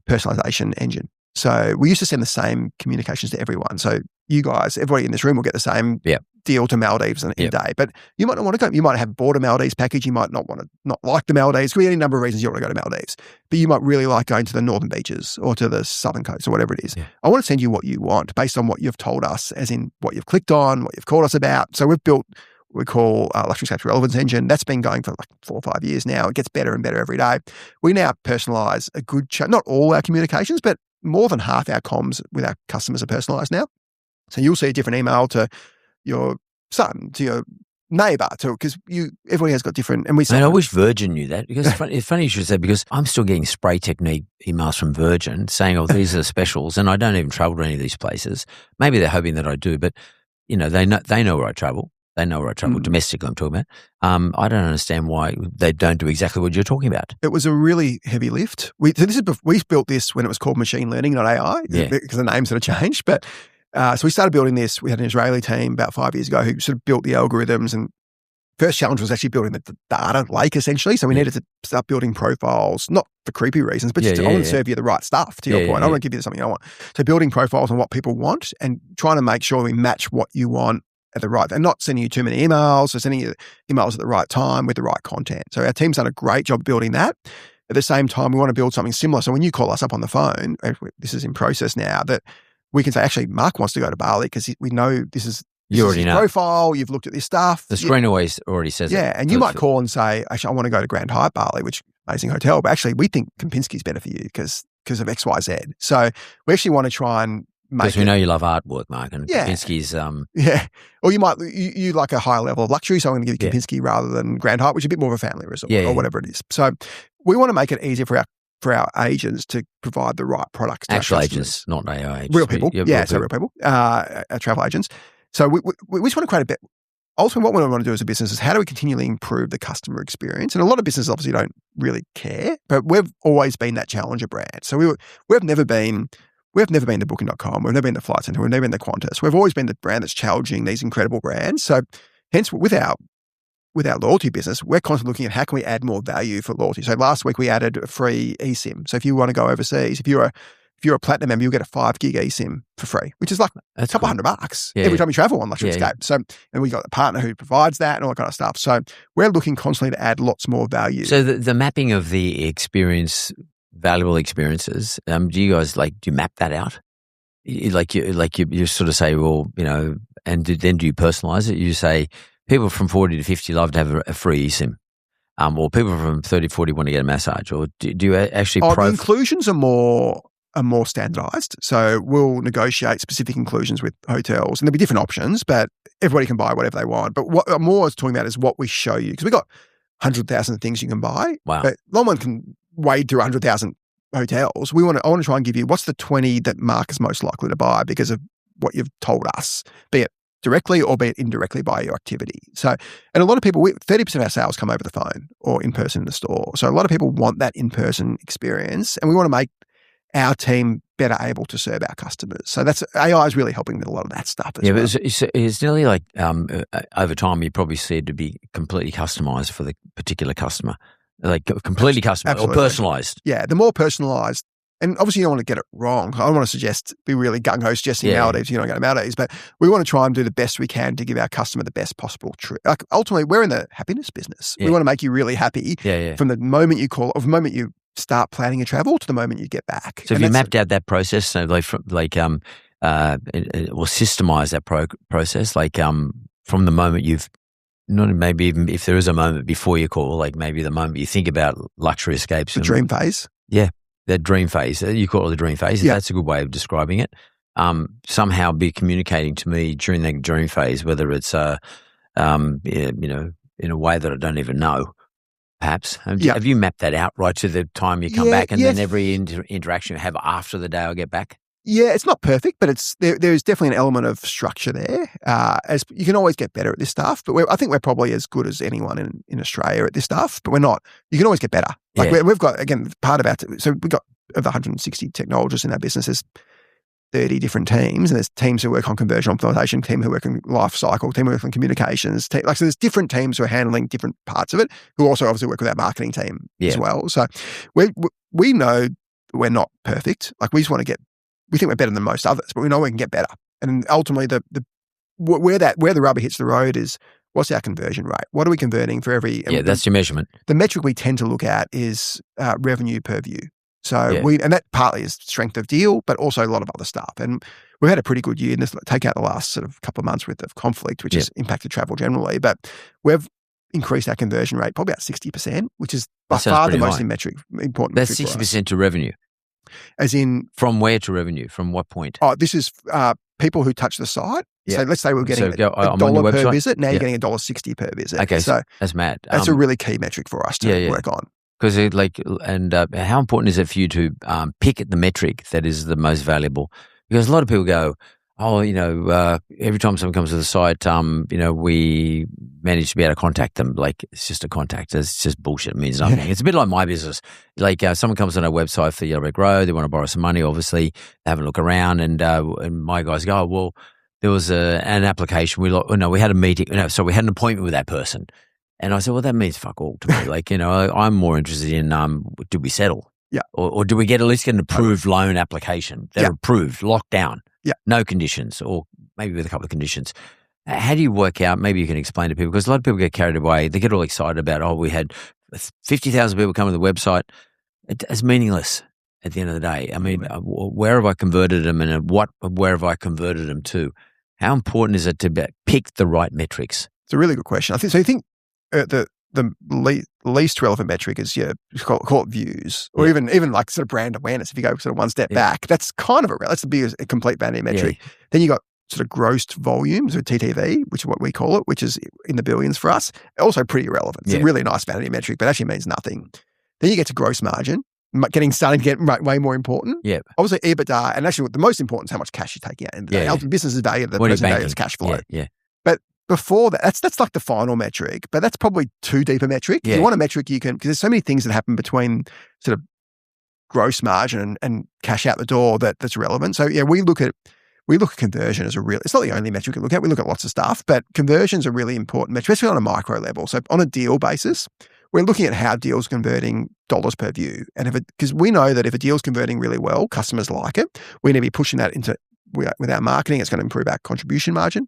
personalisation engine. So we used to send the same communications to everyone. So you guys, everybody in this room will get the same deal to Maldives in a day. But you might not want to go. You might have bought a Maldives package. You might not like the Maldives. Could be any number of reasons you want to go to Maldives. But you might really like going to the northern beaches or to the southern coast or whatever it is. Yeah. I want to send you what you want based on what you've told us, as in what you've clicked on, what you've called us about. So we've built what we call Luxury Escapes Relevance Engine. That's been going for like 4 or 5 years now. It gets better and better every day. We now personalize a good not all our communications, but more than half our comms with our customers are personalized now. So you'll see a different email to your son, to your neighbour, because everybody has got different. And I wish Virgin knew that, because it's funny you should say, because I'm still getting spray technique emails from Virgin saying, "Oh, these are the specials," and I don't even travel to any of these places. Maybe they're hoping that I do, but they know where I travel. They know where I travel domestically. I'm talking about. I don't understand why they don't do exactly what you're talking about. It was a really heavy lift. We built this when it was called machine learning, not AI, because the names had changed. But so we started building this. We had an Israeli team about 5 years ago who sort of built the algorithms, and first challenge was actually building the data lake, essentially. So we needed to start building profiles, not for creepy reasons, but I want to serve you the right stuff, to your point. I want to give you something I want. So building profiles on what people want and trying to make sure we match what you want at the right, and not sending you too many emails, or sending you emails at the right time with the right content. So our team's done a great job building that. At the same time, we want to build something similar. So when you call us up on the phone, this is in process now, that we can say, actually, Mark wants to go to Bali because we know this is your profile, you've looked at this stuff. The screen already says it. Yeah, and you might call and say, actually, I want to go to Grand Hyatt Bali, which is an amazing hotel, but actually we think Kempinski's better for you because of X, Y, Z. So we actually want to try and because we know you love artwork, Mark, and Kempinski's. Or you might you like a higher level of luxury, so I'm going to give you Kempinski rather than Grand Hyatt, which is a bit more of a family resort or whatever it is. So we want to make it easier for our agents to provide the right products to actual our agents, not AI agents. Real people, real people, travel agents. So we just want to create a bit. Ultimately, what we want to do as a business is how do we continually improve the customer experience? And a lot of businesses obviously don't really care, but we've always been that challenger brand. So we've never been to Booking.com. We've never been to Flight Centre. We've never been to Qantas. We've always been the brand that's challenging these incredible brands. So hence, with our loyalty business, we're constantly looking at how can we add more value for loyalty. So last week we added a free eSIM. So if you want to go overseas, if you're a platinum member, you'll get a 5 gig eSIM for free, which is like a couple $100 every time you travel on Luxury Escape. So, and we got a partner who provides that and all that kind of stuff. So we're looking constantly to add lots more value. So the mapping of the experience, valuable experiences, do you guys do you map that out? You sort of say, well, and then do you personalize it? You say people from 40 to 50 love to have a free eSIM. Or people from 30 to 40 want to get a massage, or do you actually? The inclusions are more standardized. So we'll negotiate specific inclusions with hotels, and there'll be different options, but everybody can buy whatever they want. But what I'm more talking about is what we show you, because we've got 100,000 things you can buy. Wow. But no one can wade through 100,000 hotels. I want to try and give you what's the 20 that Mark is most likely to buy because of what you've told us, be it directly or be it indirectly by your activity. So, and a lot of people, 30% of our sales come over the phone or in person in the store. So a lot of people want that in-person experience, and we want to make our team better able to serve our customers. So that's AI is really helping with a lot of that stuff as well. But it's nearly like over time you probably see it to be completely customized for the particular customer, like completely customized or personalized. Yeah, the more personalized. And obviously you don't want to get it wrong. I don't want to be really gung-ho suggesting Maldives, you don't go to Maldives, but we want to try and do the best we can to give our customer the best possible trip. Like ultimately, we're in the happiness business. Yeah. We want to make you really happy from the moment you call, or the moment you start planning a travel to the moment you get back. So have you mapped out that process, so or systemize that process, from the moment you've, not maybe even if there is a moment before you call, like maybe the moment you think about luxury escapes. The dream phase. Yeah. That dream phase, you call it the dream phase. Yeah. That's a good way of describing it. Somehow be communicating to me during that dream phase, whether it's, in a way that I don't even know, perhaps. Have you mapped that out right to the time you come back and then every interaction you have after the day I get back? Yeah, it's not perfect, but there's definitely an element of structure there. As you can always get better at this stuff, but I think we're probably as good as anyone in Australia at this stuff. But we're not. You can always get better. We've got, again, part of so we've got over 160 technologists in our business. There's 30 different teams, and there's teams who work on conversion optimization, team who work on life cycle, team who work on communications. So there's different teams who are handling different parts of it, who also obviously work with our marketing team as well. So we know we're not perfect. We just want to we think we're better than most others, but we know we can get better. And ultimately, the where the rubber hits the road is what's our conversion rate? What are we converting for every? That's your measurement. The metric we tend to look at is revenue per view. So and that partly is strength of deal, but also a lot of other stuff. And we've had a pretty good year in this. Take out the last sort of couple of months worth of conflict, which has impacted travel generally, but we've increased our conversion rate probably about 60%, which is by far the most important. That's 60% to revenue. As in, from where to revenue? From what point? Oh, this is people who touch the site. Yeah. So let's say we're getting $1 per visit. Now you're getting $1.60 per visit. Okay, so that's mad. That's a really key metric for us to work on. Because how important is it for you to pick the metric that is the most valuable? Because a lot of people go, every time someone comes to the site, we manage to be able to contact them. Like, it's just a contact. It's just bullshit. It means nothing. It's a bit like my business. Like, someone comes on our website for Yellow Brick Road. They want to borrow some money, obviously. They have a look around, and my guys go, oh, well, there was an application. We had a meeting. So we had an appointment with that person. And I said, well, that means fuck all to me. Like, I'm more interested in, did we settle? Yeah. Or do we at least get an approved loan application? They're approved, locked down. Yeah. No conditions, or maybe with a couple of conditions. How do you work out, maybe you can explain to people, because a lot of people get carried away. They get all excited about, we had 50,000 people come to the website. It's meaningless at the end of the day. I mean, where have I converted them, and where have I converted them to? How important is it to pick the right metrics? It's a really good question. You think the least relevant metric is call it views, or even like sort of brand awareness. If you go sort of one step back, that's kind of that's the biggest complete vanity metric. Yeah. Then you got sort of gross volumes, or TTV, which is what we call it, which is in the billions for us. Also pretty irrelevant. It's a really nice vanity metric, but actually means nothing. Then you get to gross margin, starting to get way more important. Yeah. Obviously EBITDA, and actually the most important is how much cash you're taking out. And the business is valued, the present value is cash flow. Yeah. But before that, that's like the final metric, but that's probably too deep a metric. If you want a metric, you can, because there's so many things that happen between sort of gross margin and cash out the door that's relevant. So we look at conversion as it's not the only metric we look at. We look at lots of stuff, but conversion's a really important metric, especially on a micro level. So on a deal basis, we're looking at how deals converting dollars per view. And because we know that if a deal's converting really well, customers like it, we need to be pushing that with our marketing. It's going to improve our contribution margin.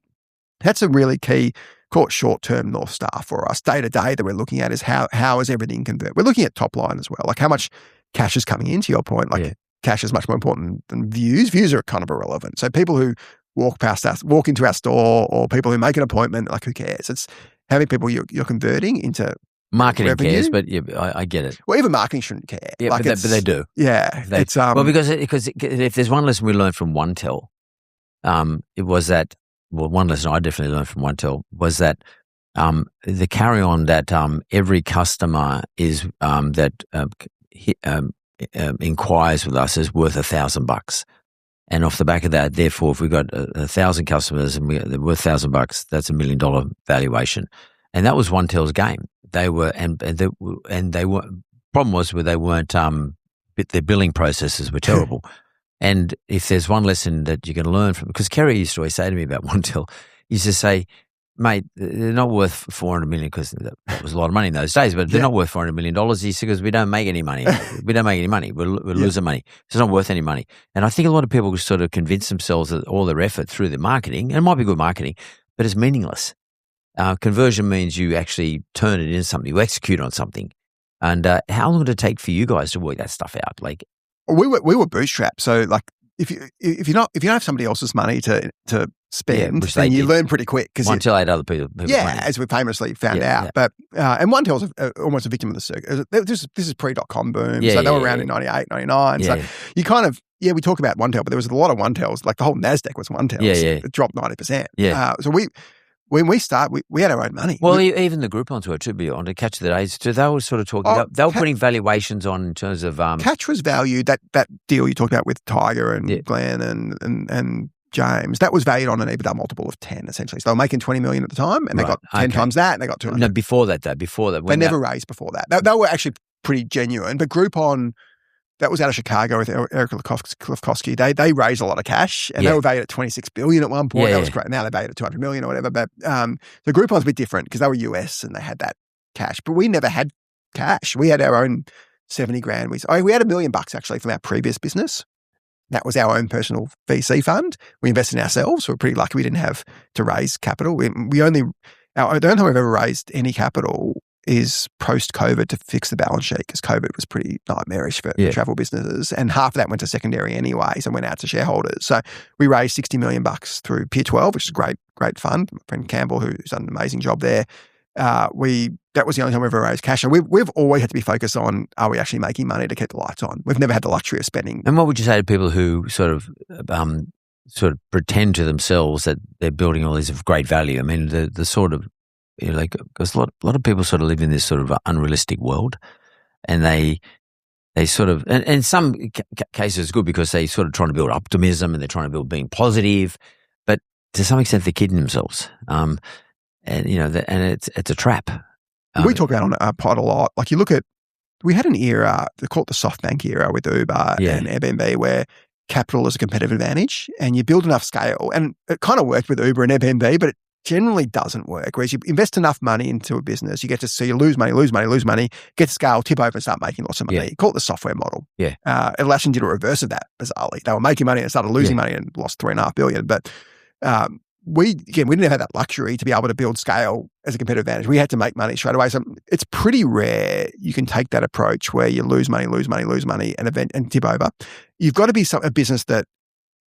That's a really key, call it short-term North Star for us. Day-to-day that we're looking at is how is everything convert. We're looking at top line as well, like how much cash is coming in, to your point. Like cash is much more important than views. Views are kind of irrelevant. So people who walk into our store, or people who make an appointment, like who cares? It's how many people you're converting into marketing revenue. Cares, but I get it. Well, even marketing shouldn't care. Yeah, but they do. Yeah. Because if there's one lesson we learned from OneTel, it was that, one lesson I definitely learned from OneTel was that the carry on that every customer is inquires with us is worth $1,000, and off the back of that, therefore, if we've got 1,000 customers and they're worth $1,000, that's $1 million valuation, and that was OneTel's game. They were and they were. Problem was where they weren't. Their billing processes were terrible. And if there's one lesson that you can learn from, because Kerry used to always say to me about OneTel, he used to say, mate, they're not worth $400 million, because that was a lot of money in those days, but they're not worth $400 million. He said, because we don't make any money. We don't make any money. We're losing money. It's not worth any money. And I think a lot of people sort of convince themselves that all their effort through their marketing, and it might be good marketing, but it's meaningless. Conversion means you actually turn it into something, you execute on something. And how long did it take for you guys to work that stuff out? Like, we were bootstrapped. So like if you don't have somebody else's money to spend, then you learn pretty quick. Because OneTel had other people money. As we famously found out. Yeah. But and OneTel's almost a victim of the circuit. This is pre.com boom. So they were around in 98, 99. So you kind of we talk about OneTel, but there was a lot of OneTels. Like the whole NASDAQ was OneTel. It dropped 90%. So when we start, we had our own money. Well, even the Groupons were, to be on to catch the days. So they were sort of talking. They were putting valuations on in terms of Catch was valued. That deal you talked about with Tiger and Glenn and James, that was valued on an EBITDA multiple of 10 essentially. So they were making 20 million at the time, and they got 10 times that, and they got 200. No, before that. They never raised before that. They were actually pretty genuine. But Groupon, that was out of Chicago with Eric Lefkowski. They raised a lot of cash, and they were valued at $26 billion at one point. That was great. Now they're valued at $200 million or whatever. But the Groupon's a bit different because they were US and they had that cash. But we never had cash. We had our own $70,000. We had $1 million actually from our previous business. That was our own personal VC fund. We invested in ourselves. We're pretty lucky we didn't have to raise capital. The only time we've ever raised any capital is post-COVID to fix the balance sheet, because COVID was pretty nightmarish for travel businesses, and half of that went to secondary anyway, so went out to shareholders. So we raised $60 million through Pier 12, which is a great fund. My friend Campbell, who's done an amazing job there. That was the only time we've ever raised cash. And we've always had to be focused on, are we actually making money to keep the lights on? We've never had the luxury of spending. And what would you say to people who sort of pretend to themselves that they're building all these of great value? I mean, the sort of, because a lot of people sort of live in this sort of unrealistic world, and they sort of, and in some cases it's good because they sort of trying to build optimism and they're trying to build being positive, but to some extent they're kidding themselves. And it's a trap. We talk about on our pod a lot. Like, you look at, we had an era, they call it the SoftBank era with Uber and Airbnb, where capital is a competitive advantage and you build enough scale. And it kind of worked with Uber and Airbnb, but it generally doesn't work. Whereas you invest enough money into a business, you get to see you lose money, get to scale, tip over and start making lots of money. You call it the software model. Yeah. Atlassian did a reverse of that, bizarrely. They were making money and started losing money and lost $3.5 billion. But we didn't have that luxury to be able to build scale as a competitive advantage. We had to make money straight away. So it's pretty rare you can take that approach where you lose money and tip over. You've got to be a business that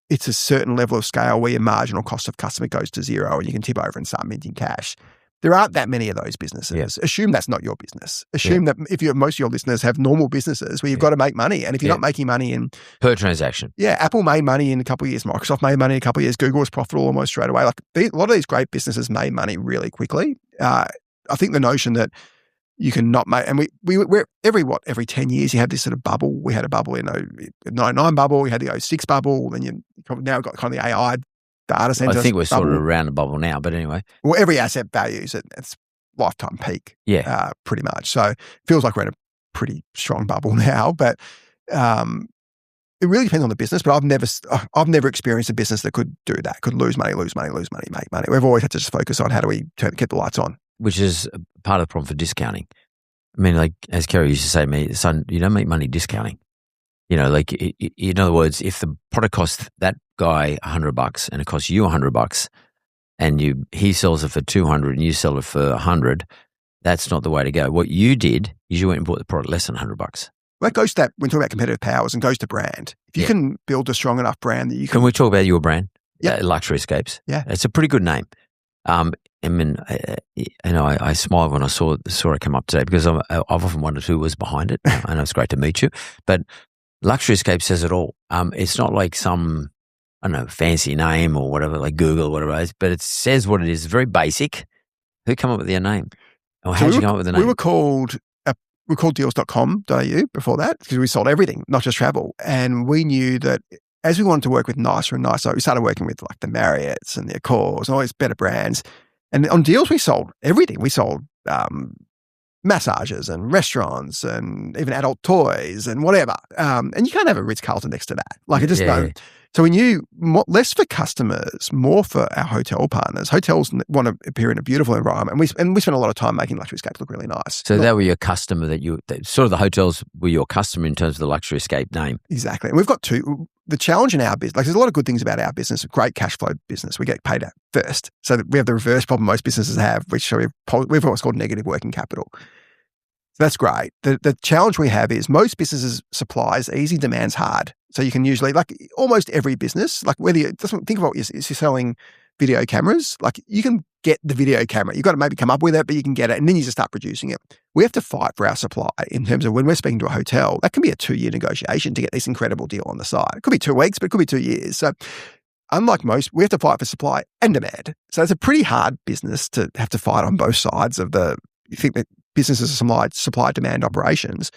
it's a certain level of scale where your marginal cost of customer goes to zero and you can tip over and start minting cash. There aren't that many of those businesses. Yeah. Assume that's not your business. Assume that most of your listeners have normal businesses where you've got to make money. And if you're not making money per transaction. Yeah. Apple made money in a couple of years. Microsoft made money in a couple of years. Google was profitable almost straight away. Like, a lot of these great businesses made money really quickly. I think the notion that you can not make, and we're every 10 years you have this sort of bubble. We had a bubble in the 99 bubble. We had the 06 bubble. Then you now got kind of the AI data centers. I think we're sort of around the bubble now, but anyway. Well, every asset values at its lifetime peak, pretty much. So it feels like we're in a pretty strong bubble now, but it really depends on the business. But I've never experienced a business that could do that, could lose money, make money. We've always had to just focus on how do we keep the lights on. Which is part of the problem for discounting. I mean, like, as Kerry used to say to me, son, you don't make money discounting. Like, in other words, if the product costs that guy $100 and it costs you $100 and he sells it for 200 and you sell it for 100, that's not the way to go. What you did is you went and bought the product less than $100. Well, that goes to that, when talking about competitive powers, and goes to brand. If you can build a strong enough brand that you can... Can we talk about your brand? Yeah. Luxury Escapes. Yeah. It's a pretty good name. I mean, I smiled when I saw it come up today, because I've often wondered who was behind it. I know it's great to meet you, but Luxury Escape says it all. It's not like some, I don't know, fancy name or whatever, like Google or whatever it is, but it says what it is. It's very basic. Who came up with their name? Or how did you come up with the name? We were called deals.com.au before that, because we sold everything, not just travel. And we knew that as we wanted to work with nicer and nicer, we started working with like the Marriotts and the Accors and all these better brands. And on Deals, we sold everything. We sold massages and restaurants and even adult toys and whatever. And you can't have a Ritz-Carlton next to that. Like, it just don't. So we knew less for customers, more for our hotel partners. Hotels want to appear in a beautiful environment. And we spent a lot of time making Luxury Escapes look really nice. So that were your customer, sort of the hotels were your customer in terms of the Luxury Escape name. Exactly. And we've got the challenge in our business, like, there's a lot of good things about our business, great cash flow business. We get paid out first. So we have the reverse problem most businesses have, which we've what's called negative working capital. So that's great. The challenge we have is most businesses supply is easy, demand's hard. So you can usually, like, almost every business, like, whether you think about you're selling video cameras, like, you can get the video camera. You've got to maybe come up with it, but you can get it, and then you just start producing it. We have to fight for our supply in terms of when we're speaking to a hotel, that can be a 2-year negotiation to get this incredible deal on the side. It could be 2 weeks, but it could be 2 years. So unlike most, we have to fight for supply and demand. So it's a pretty hard business to have to fight on both sides of you think that businesses are supply demand operations,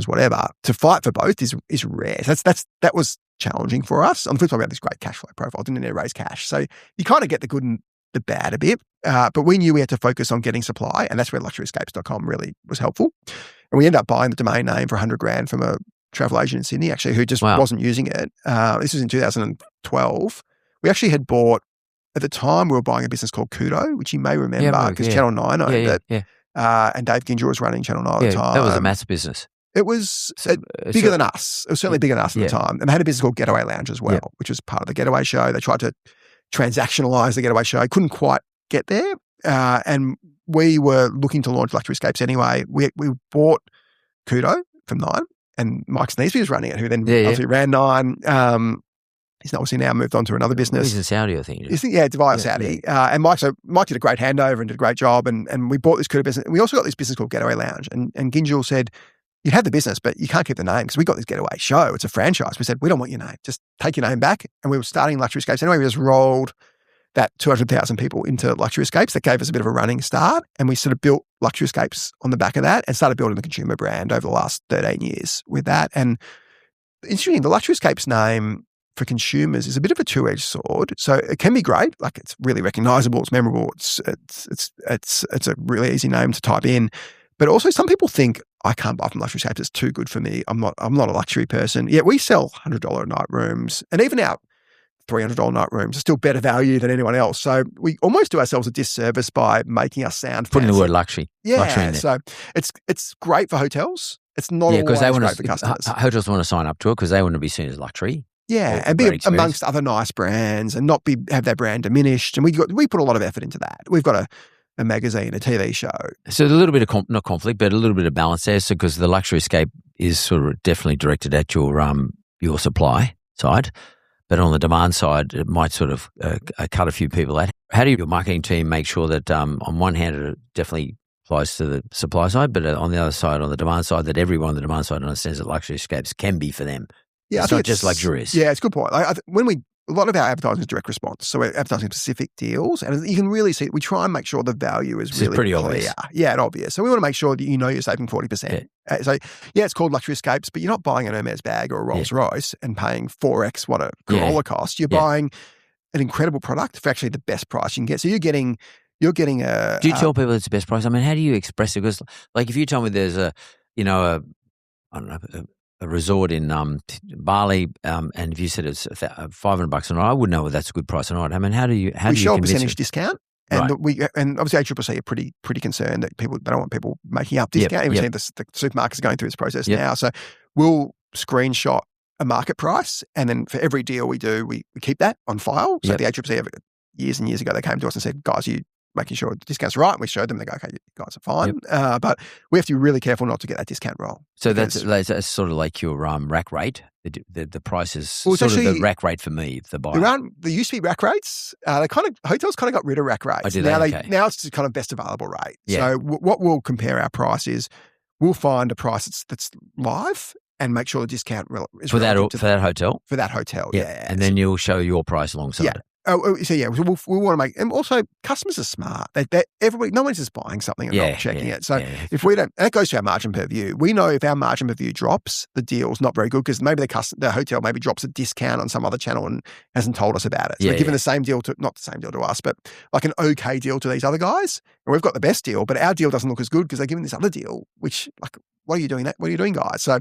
whatever, to fight for both is rare. So that was challenging for us. On the flip side, we had this great cash flow profile. Didn't need to raise cash. So you kind of get the good and the bad a bit. But we knew we had to focus on getting supply, and that's where luxuryescapes.com really was helpful. And we ended up buying the domain name for $100,000 from a travel agent in Sydney, actually, who just wasn't using it. This was in 2012. We actually had bought, at the time, we were buying a business called Kudo, which you may remember because Channel 9 owned it. Yeah. And Dave Ginger was running Channel 9 at the time. That was a maths business. It was bigger than us. It was certainly bigger than us at the time. And they had a business called Getaway Lounge as well, which was part of the Getaway Show. They tried to transactionalize the Getaway Show. Couldn't quite get there. And we were looking to launch Luxury Escapes anyway. We bought Kudo from Nine, and Mike Sneesby was running it, who then obviously ran Nine. He's obviously now moved on to another business. He's in Saudi, I think. Dubai, Saudi. And Mike did a great handover and did a great job. And we bought this Kudo business. And we also got this business called Getaway Lounge. And Ginjal said, you have the business, but you can't keep the name because we got this Getaway Show. It's a franchise. We said, we don't want your name. Just take your name back. And we were starting Luxury Escapes. Anyway, we just rolled that 200,000 people into Luxury Escapes. That gave us a bit of a running start. And we sort of built Luxury Escapes on the back of that and started building the consumer brand over the last 13 years with that. And interesting, the Luxury Escapes name for consumers is a bit of a two-edged sword. So it can be great. Like, it's really recognizable. It's memorable. It's a really easy name to type in. But also some people think, I can't buy from Luxury Escapes. It's too good for me. I'm not a luxury person. Yet we sell $100 a night rooms, and even our $300 night rooms are still better value than anyone else. So we almost do ourselves a disservice by making us sound putting fancy. the word luxury. Yeah. Luxury in there. So it's great for hotels. It's not always great for customers. Hotels want to sign up to it because they want to be seen as luxury. Yeah, and be amongst other nice brands and not have their brand diminished. And we put a lot of effort into that. We've got a magazine, a TV show. So a little bit of not conflict, but a little bit of balance there. So because the Luxury Escape is sort of definitely directed at your supply side, but on the demand side, it might sort of cut a few people out. How do your marketing team make sure that on one hand it definitely applies to the supply side, but on the other side, on the demand side, that everyone on the demand side understands that Luxury Escapes can be for them? Yeah, it's not just luxurious. Yeah, it's a good point. A lot of our advertising is direct response. So we're advertising specific deals, and you can really see, we try and make sure the value is really pretty clear. obvious. Yeah, and obvious. So we want to make sure that you're saving 40%. So it's called Luxury Escapes, but you're not buying an Hermes bag or a Rolls Royce and paying 4x what a Corolla costs. You're buying an incredible product for actually the best price you can get. So you're getting a... Do you tell people it's the best price? I mean, how do you express it? Because like if you tell me there's a resort in Bali, and if you said it's $500 a night, I wouldn't know whether that's a good price or not. I mean, how do you show a percentage discount, and and obviously ACCC are pretty concerned that they don't want people making up discount. We've seen the supermarkets are going through this process now, so we'll screenshot a market price, and then for every deal we do, we keep that on file. So the ACCC years and years ago they came to us and said, "Guys, you making sure the discount's right." And we showed them. They go, "Okay, you guys are fine." But we have to be really careful not to get that discount wrong. So that's sort of like your rack rate. The price is sort of the rack rate for me, the buyer. There used to be rack rates. Hotels kind of got rid of rack rates. Now it's just kind of best available rate. Yeah. So what we'll compare our price is, we'll find a price that's live and make sure the discount is for that hotel. For that hotel, yeah. And then you'll show your price alongside it. So we want to make, and also customers are smart. No one's just buying something and not checking it. So if we don't, and that goes to our margin per view. We know if our margin per view drops, the deal's not very good because maybe the hotel maybe drops a discount on some other channel and hasn't told us about it. So we're giving the same deal not the same deal to us, but like an okay deal to these other guys. And we've got the best deal, but our deal doesn't look as good because they're giving this other deal, which like, what are you doing? What are you doing, guys? So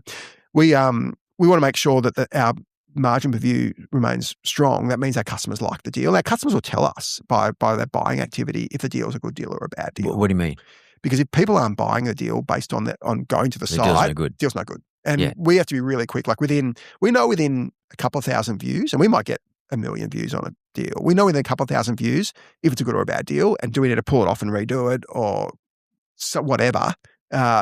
we want to make sure that our margin per view remains strong. That means our customers like the deal. Our customers will tell us by their buying activity if the deal is a good deal or a bad deal. What do you mean? Because if people aren't buying a deal based on going to the site, deal's no good. And we have to be really quick. Like within a couple of thousand views, and we might get 1 million views on a deal. We know within a couple of thousand views if it's a good or a bad deal, and do we need to pull it off and redo it or whatever.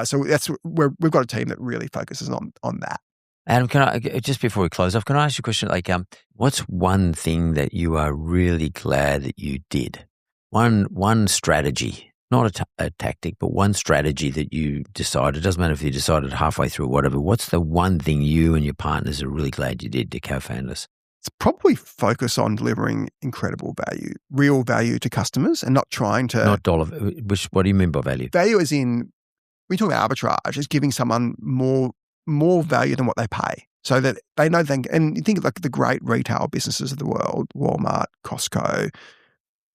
So we've got a team that really focuses on that. Adam, can I, just before we close off, can I ask you a question? Like, what's one thing that you are really glad that you did? One strategy, not a tactic, but one strategy that you decided. It doesn't matter if you decided halfway through or whatever. What's the one thing you and your partners are really glad you did to co-found this? It's probably focus on delivering incredible value, real value to customers, and not trying to... Not dollar, what do you mean by value? Value as in, we talk about arbitrage, is giving someone more value than what they pay, so that they know and you think like the great retail businesses of the world, Walmart, Costco,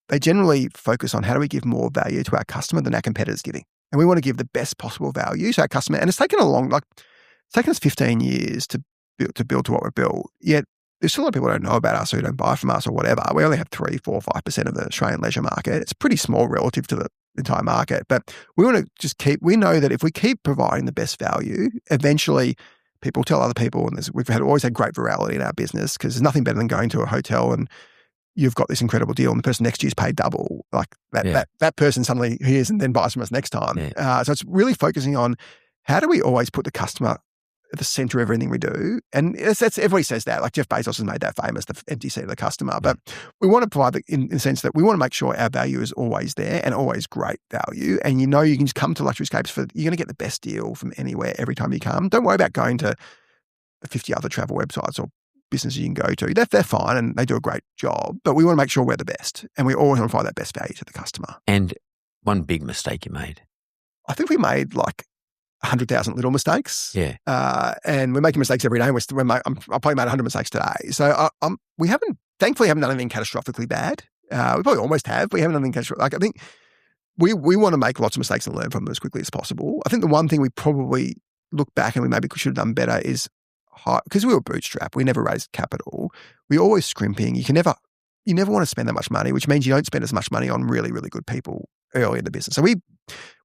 they generally focus on how do we give more value to our customer than our competitors giving. And we want to give the best possible value to our customer. And it's taken us 15 years to build to what we've built. Yet there's still a lot of people who don't know about us, who don't buy from us or whatever. We only have 3, 4, 5% of the Australian leisure market. It's pretty small relative to the entire market. But we want to we know that if we keep providing the best value, eventually people tell other people, and we've always had great virality in our business because there's nothing better than going to a hotel and you've got this incredible deal and the person next to you is paid double. Like that person suddenly hears and then buys from us next time. Yeah. So it's really focusing on how do we always put the customer at the center of everything we do. And that's everybody says that. Like Jeff Bezos has made that famous, the empty seat of the customer. But we want to provide in the sense that we want to make sure our value is always there and always great value. And you can just come to Luxury Escapes you're going to get the best deal from anywhere every time you come. Don't worry about going to 50 other travel websites or businesses you can go to. They're fine and they do a great job, but we want to make sure we're the best. And we always want to provide that best value to the customer. And one big mistake you made? I think we made like 100,000 little mistakes. Yeah. And we're making mistakes every day. I probably made 100 mistakes today. So we thankfully haven't done anything catastrophically bad. We probably almost have, but we haven't done anything catastrophic. Like I think we want to make lots of mistakes and learn from them as quickly as possible. I think the one thing we probably look back and we maybe should have done better is because we were bootstrapped, we never raised capital. We were always scrimping. You never want to spend that much money, which means you don't spend as much money on really, really good people early in the business. So we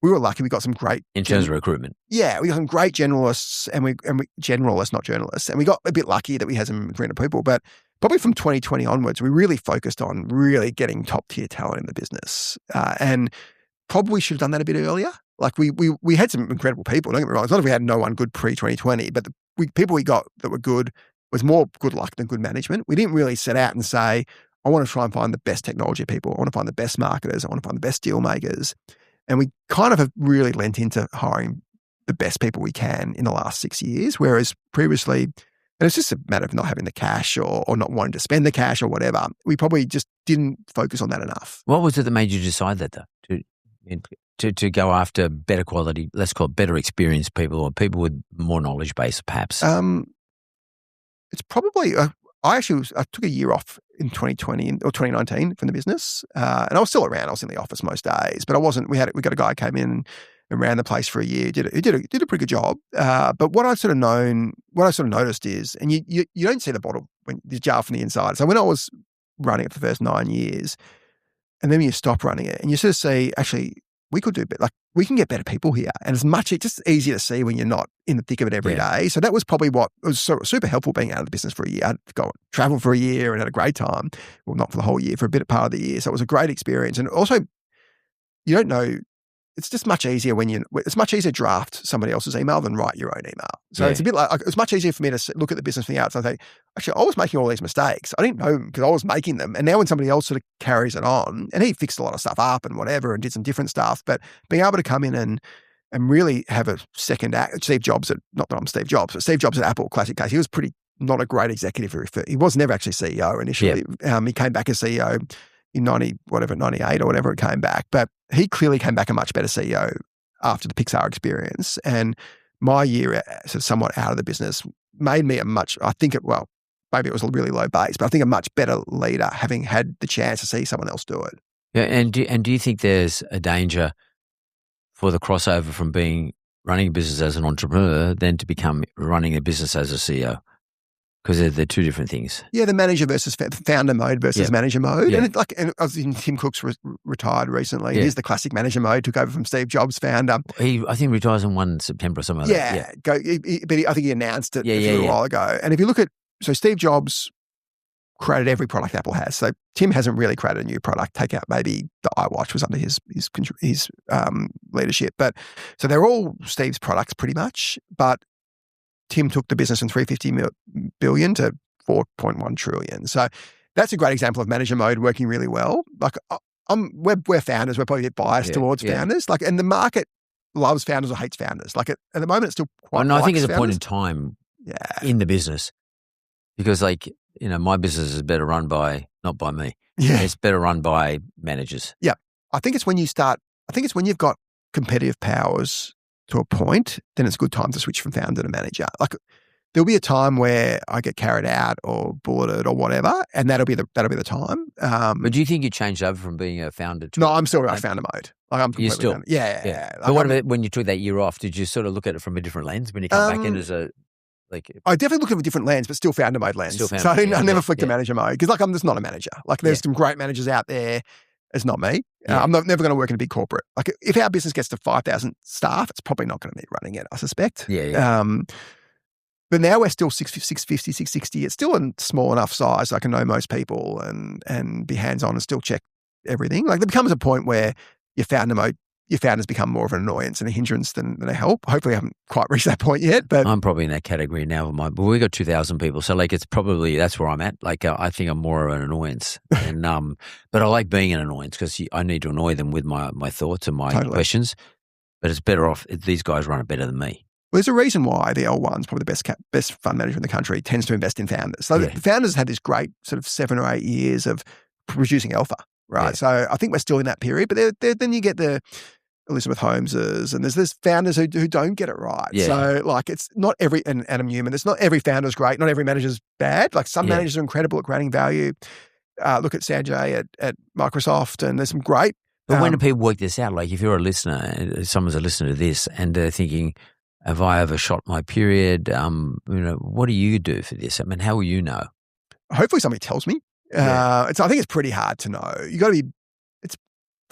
were lucky. We got some great in terms of recruitment. Yeah, we got some great generalists, and we generalists, not journalists, and we got a bit lucky that we had some great people. But probably from 2020 onwards, we really focused on really getting top tier talent in the business, and probably should have done that a bit earlier. Like we had some incredible people. Don't get me wrong. It's not that we had no one good pre 2020, but the people we got that were good was more good luck than good management. We didn't really set out and say, I want to try and find the best technology people. I want to find the best marketers. I want to find the best deal makers. And we kind of have really lent into hiring the best people we can in the last 6 years, whereas previously, and it's just a matter of not having the cash or not wanting to spend the cash or whatever, we probably just didn't focus on that enough. What was it that made you decide that though? To go after better quality, let's call it better experienced people or people with more knowledge base perhaps? It's probably... I took a year off in 2020 or 2019 from the business, and I was still around. I was in the office most days, but I wasn't. We got a guy who came in and ran the place for a year. He did a pretty good job. But what I sort of noticed is, and you don't see the bottle when the jar from the inside. So when I was running it for the first 9 years, and then you stop running it, and you sort of see actually we could do better. Like we can get better people here, and it's just easier to see when you're not in the thick of it every day. So that was probably what was super helpful being out of the business for a year. I'd go travel for a year and had a great time. Well, not for the whole year, for a bit part of the year. So it was a great experience. And also, you don't know. It's just much easier it's much easier to draft somebody else's email than write your own email. So it's a bit like, it's much easier for me to look at the business from the outside and say, actually, I was making all these mistakes. I didn't know them because I was making them. And now when somebody else sort of carries it on, and he fixed a lot of stuff up and whatever and did some different stuff, but being able to come in and really have a second act, Steve Jobs, not that I'm Steve Jobs, but Steve Jobs at Apple, classic case, he was not a great executive. He was never actually CEO initially. He came back as CEO in 98 or whatever it came back. But he clearly came back a much better CEO after the Pixar experience. And my year sort of somewhat out of the business made me maybe it was a really low base, but I think a much better leader having had the chance to see someone else do it. Yeah, and do you think there's a danger for the crossover from running a business as an entrepreneur than to become running a business as a CEO? Because they're two different things. Yeah, the manager versus founder mode versus manager mode. Yeah. And I was in Tim Cook's retired recently. Yeah. Here's the classic manager mode, took over from Steve Jobs, founder. I think retires on 1 September or something like that. But I think he announced it a little while ago. And if you look at, so Steve Jobs created every product Apple has. So Tim hasn't really created a new product. Take out maybe the iWatch was under his leadership. But so they're all Steve's products pretty much. But Tim took the business from $350 billion to $4.1 trillion. So that's a great example of manager mode working really well. Like we're founders. We're probably a bit biased towards founders. Like, and the market loves founders or hates founders. Like at the moment, it's still quite. I think it's a point in time in the business because, my business is better run not by me. Yeah, it's better run by managers. Yeah, I think it's when you start. I think it's when you've got competitive powers to a point, then it's a good time to switch from founder to manager. Like there'll be a time where I get carried out or bulleted or whatever, and that'll be the time. But do you think you changed over from being a founder to? No, I'm still in founder mode. Like I'm completely still, founder. Yeah. But what about when you took that year off? Did you sort of look at it from a different lens when you come back in as a I definitely looked at it with a different lens, but still founder mode lens. I never flicked to manager mode because I'm just not a manager. Like there's some great managers out there. It's not me. Yeah. I'm never going to work in a big corporate. Like if our business gets to 5,000 staff, it's probably not going to be running it, I suspect. Yeah. But now we're still 650, 660. It's still a small enough size I can know most people and be hands-on and still check everything. Like there becomes a point where your founders become more of an annoyance and a hindrance than a help. Hopefully I haven't quite reached that point yet. But I'm probably in that category now. But we got 2,000 people. So like it's probably, that's where I'm at. Like I think I'm more of an annoyance. And but I like being an annoyance because I need to annoy them with my thoughts and my questions. But it's better off, these guys run it better than me. Well, there's a reason why the L1's probably the best fund manager in the country tends to invest in founders. So the founders had this great sort of 7 or 8 years of producing alpha, right? Yeah. So I think we're still in that period. But then you get the Elizabeth Holmeses and there's founders who don't get it right. Yeah. So like it's not every, and Adam Newman, it's not every founder's great, not every manager's bad. Like some managers are incredible at creating value. Look at Sanjay at Microsoft and there's some great. But when do people work this out? Like if you're a listener, someone's a listener to this and they're thinking, have I overshot my period? What do you do for this? I mean, how will you know? Hopefully somebody tells me. I think it's pretty hard to know. You got to be, it's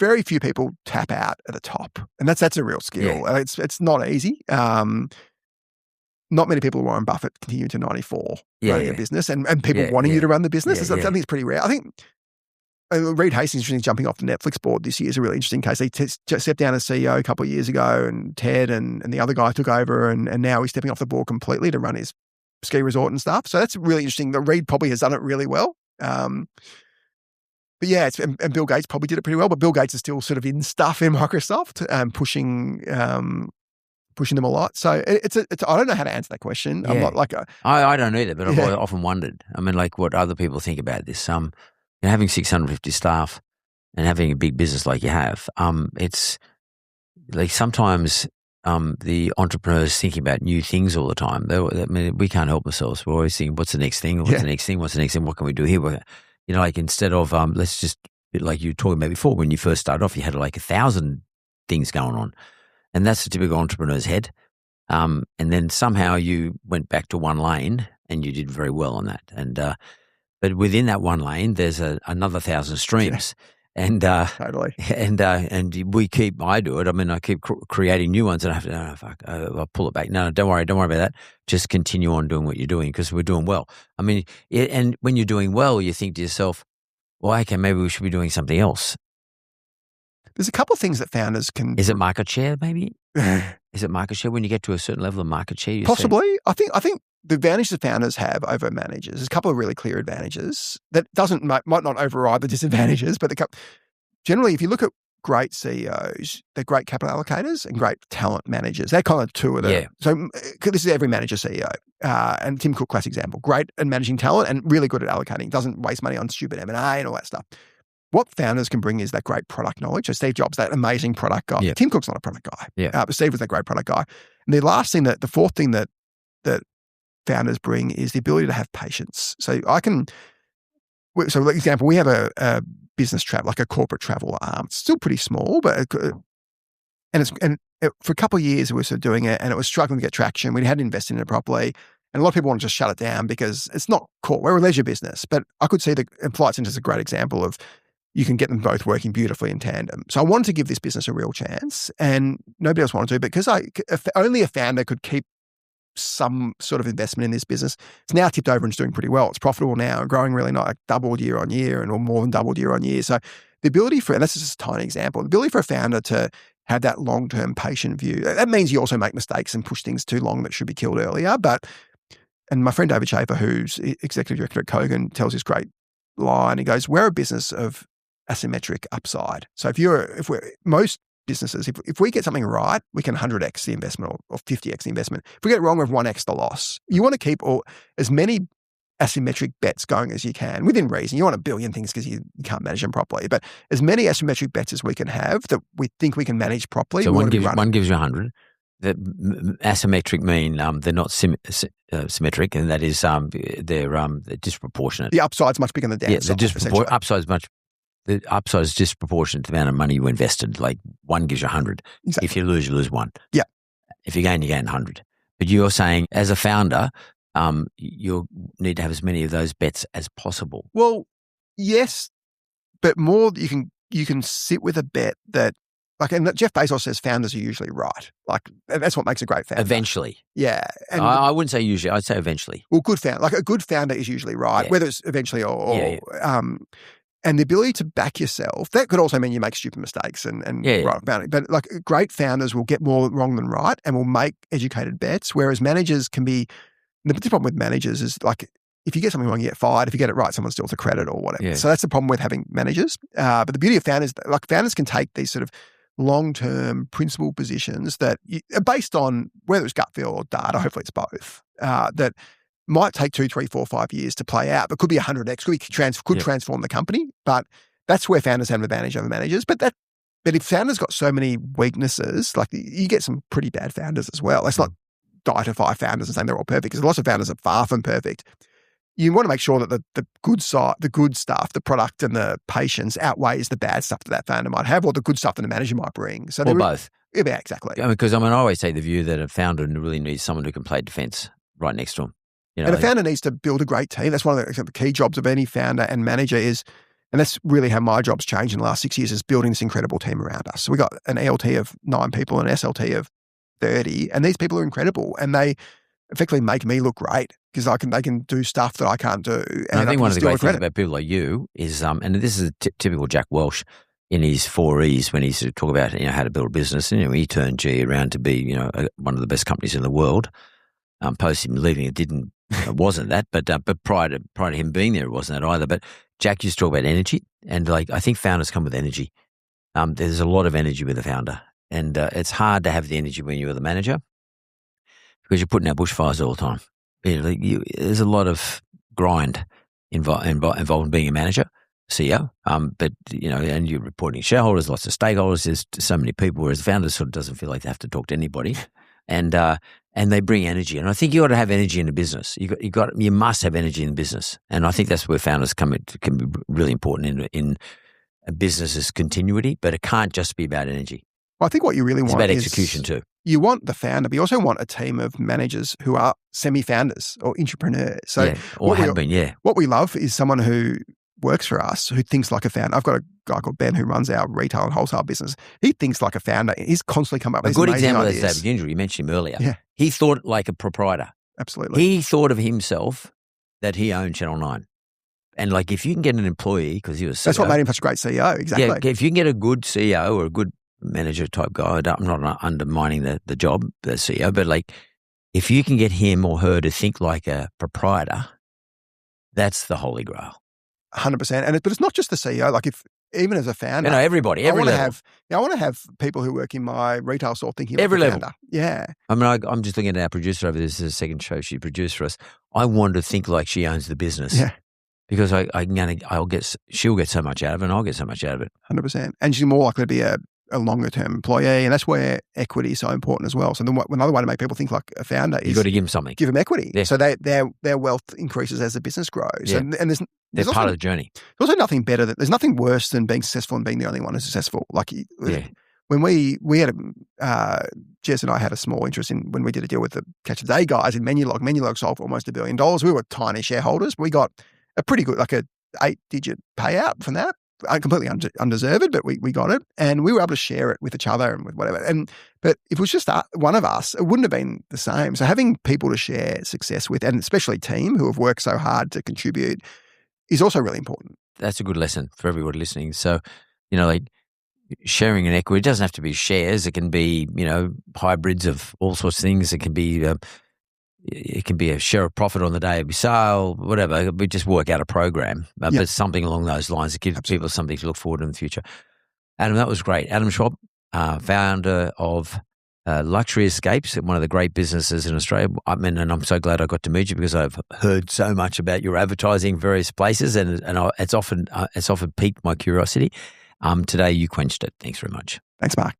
very few people tap out at the top. And that's a real skill. Yeah. It's not easy. Not many people who Warren Buffett continue to 94 running a business and people wanting you to run the business. I think it's pretty rare. I think Reed Hastings jumping off the Netflix board this year is a really interesting case. He stepped down as CEO a couple of years ago and Ted and the other guy took over and now he's stepping off the board completely to run his ski resort and stuff. So that's really interesting. The Reed probably has done it really well. But yeah, and Bill Gates probably did it pretty well, but Bill Gates is still sort of in stuff in Microsoft, pushing them a lot. So it's I don't know how to answer that question. Yeah. I'm not like I don't either, but I've often wondered. I mean, like what other people think about this. Having 650 staff and having a big business like you have, it's like sometimes the entrepreneurs thinking about new things all the time. We can't help ourselves. We're always thinking, what's the next thing? What's the next thing? What's the next thing? What can we do here? Like instead of, let's just, like you were talking about before, when you first started off, you had like 1,000 things going on. And that's the typical entrepreneur's head. And then somehow you went back to one lane and you did very well on that. And, but within that one lane, there's another 1,000 streams. And totally. And I do it. I mean, I keep creating new ones, and I have to. I'll pull it back. No, don't worry about that. Just continue on doing what you're doing because we're doing well. I mean, and when you're doing well, you think to yourself, "Well, okay, maybe we should be doing something else." There's a couple of things that founders can. Is it market share? Maybe is it market share when you get to a certain level of market share? Possibly. I think the advantage that founders have over managers, there's a couple of really clear advantages that might not override the disadvantages, but generally, if you look at great CEOs, they're great capital allocators and great talent managers. They're kind of two of them. Yeah. So this is every manager CEO. And Tim Cook, classic example, great at managing talent and really good at allocating, doesn't waste money on stupid M&A and all that stuff. What founders can bring is that great product knowledge. So Steve Jobs, that amazing product guy. Yeah. Tim Cook's not a product guy. Yeah. But Steve was that great product guy. And the fourth thing that founders bring is the ability to have patience. So for example, we have a business travel, like a corporate travel arm. It's still pretty small, but for a couple of years we were sort of doing it and it was struggling to get traction. We hadn't invested in it properly. And a lot of people want to just shut it down because it's not core. We're a leisure business, but I could see Flight Centre is a great example of you can get them both working beautifully in tandem. So I wanted to give this business a real chance and nobody else wanted to because only a founder could keep some sort of investment in this business. It's now tipped over and it's doing pretty well. It's profitable now and growing really nice, like doubled year on year or more than doubled year on year. So the ability and that's just a tiny example, the ability for a founder to have that long-term patient view, that means you also make mistakes and push things too long that should be killed earlier. And my friend David Schaefer, who's executive director at Kogan, tells this great line. He goes, we're a business of asymmetric upside. So most businesses, if we get something right, we can 100x the investment or 50x the investment. If we get it wrong, we've 1x the loss. You want to keep as many asymmetric bets going as you can within reason. You want 1 billion things because you can't manage them properly, but as many asymmetric bets as we can have that we think we can manage properly. So one gives you 100. The asymmetric mean they're not symmetric, and that is they're disproportionate. The upside's much bigger than the downside. Yeah, the upside is disproportionate to the amount of money you invested. Like one gives you 100. Exactly. If you lose 1. Yeah. If you gain 100. But you're saying as a founder, you need to have as many of those bets as possible. Well, yes, but more you can you can sit with a bet that, like, and Jeff Bezos says founders are usually right. Like, and that's what makes a great founder. Eventually. Yeah. And I wouldn't say usually. I'd say eventually. Well, a good founder is usually right, whether it's eventually or and the ability to back yourself, that could also mean you make stupid mistakes and right about it. But like great founders will get more wrong than right and will make educated bets, whereas managers can be, the problem with managers is like, if you get something wrong, you get fired. If you get it right, someone steals the credit or whatever. Yeah. So that's the problem with having managers. But the beauty of founders, like founders can take these sort of long-term principle positions that are based on whether it's gut feel or data, hopefully it's both, that might take 2, 3, 4, 5 years to play out, but could be 100x, could transform the company. But that's where founders have an advantage over managers. But if founders got so many weaknesses, like you get some pretty bad founders as well. Let's not dietify founders and say they're all perfect, because lots of founders are far from perfect. You want to make sure that the good side, the good stuff, the product and the patience outweighs the bad stuff that founder might have, or the good stuff that a manager might bring. So or both. Yeah, exactly. Because I always take the view that a founder really needs someone who can play defense right next to him. And a founder needs to build a great team. That's one of the key jobs of any founder and manager is, and that's really how my job's changed in the last 6 years, is building this incredible team around us. So we got an ELT of 9 people and an SLT of 30, and these people are incredible, and they effectively make me look great because they can do stuff that I can't do. And I think one of the great things about people like you is, and this is a typical Jack Welch in his 4 E's when he sort of talk about how to build a business. And he turned G around to be one of the best companies in the world. Post him leaving, it wasn't that, but prior to him being there, it wasn't that either. But Jack used to talk about energy, and I think founders come with energy. There's a lot of energy with a founder, and it's hard to have the energy when you're the manager because you're putting out bushfires all the time. There's a lot of grind involved in being a manager, CEO. But and you're reporting shareholders, lots of stakeholders. There's so many people, whereas the founder sort of doesn't feel like they have to talk to anybody, and they bring energy. And I think you got to have energy in a business. You must have energy in business, and I think that's where founders can be really important in a business's continuity. But it can't just be about energy. Well, I think what you really want is about execution too. You want the founder, but you also want a team of managers who are semi-founders or entrepreneurs. So what we love is someone who works for us, who thinks like a founder. I've got a guy called Ben who runs our retail and wholesale business. He thinks like a founder. He's constantly come up with a good amazing example ideas. Is David Ginger. You mentioned him earlier. Yeah. He thought like a proprietor. Absolutely. He thought of himself that he owned Channel 9. And like if you can get an employee, because he was CEO. That's what made him such a great CEO, exactly. Yeah, if you can get a good CEO or a good manager type guy, I'm not undermining the job, the CEO, but like if you can get him or her to think like a proprietor, that's the holy grail. 100%. But it's not just the CEO. Like even as a founder, everybody, every level. I want to have people who work in my retail store thinking every like level. Founder. Yeah. I'm just looking at our producer over there. This is the second show she produced for us. I want to think like she owns the business. Yeah. Because she'll get so much out of it and I'll get so much out of it. 100%. And she's more likely to be a longer term employee, and that's where equity is so important as well. So then another way to make people think like a founder is you've got to give them something. Give them equity. Yeah. So their wealth increases as the business grows. Yeah. And they're part of the journey. There's also nothing better there's nothing worse than being successful and being the only one who's successful. Like when we had Jess and I had a small interest in when we did a deal with the Catch of the Day guys in Menulog. Menulog sold for almost $1 billion. We were tiny shareholders. We got a pretty good, like a 8-digit payout from that. Completely undeserved, but we got it, and we were able to share it with each other and with whatever. But if it was just one of us, it wouldn't have been the same. So having people to share success with, and especially team who have worked so hard to contribute, is also really important. That's a good lesson for everybody listening. So, like sharing an equity, it doesn't have to be shares. It can be, hybrids of all sorts of things. It can be a share of profit on the day of sale, whatever. We just work out a program, but something along those lines that gives people something to look forward to in the future. Adam, that was great. Adam Schwab, founder of Luxury Escapes, one of the great businesses in Australia. And I'm so glad I got to meet you because I've heard so much about your advertising in various places, and it's often piqued my curiosity. Today you quenched it. Thanks very much. Thanks, Mark.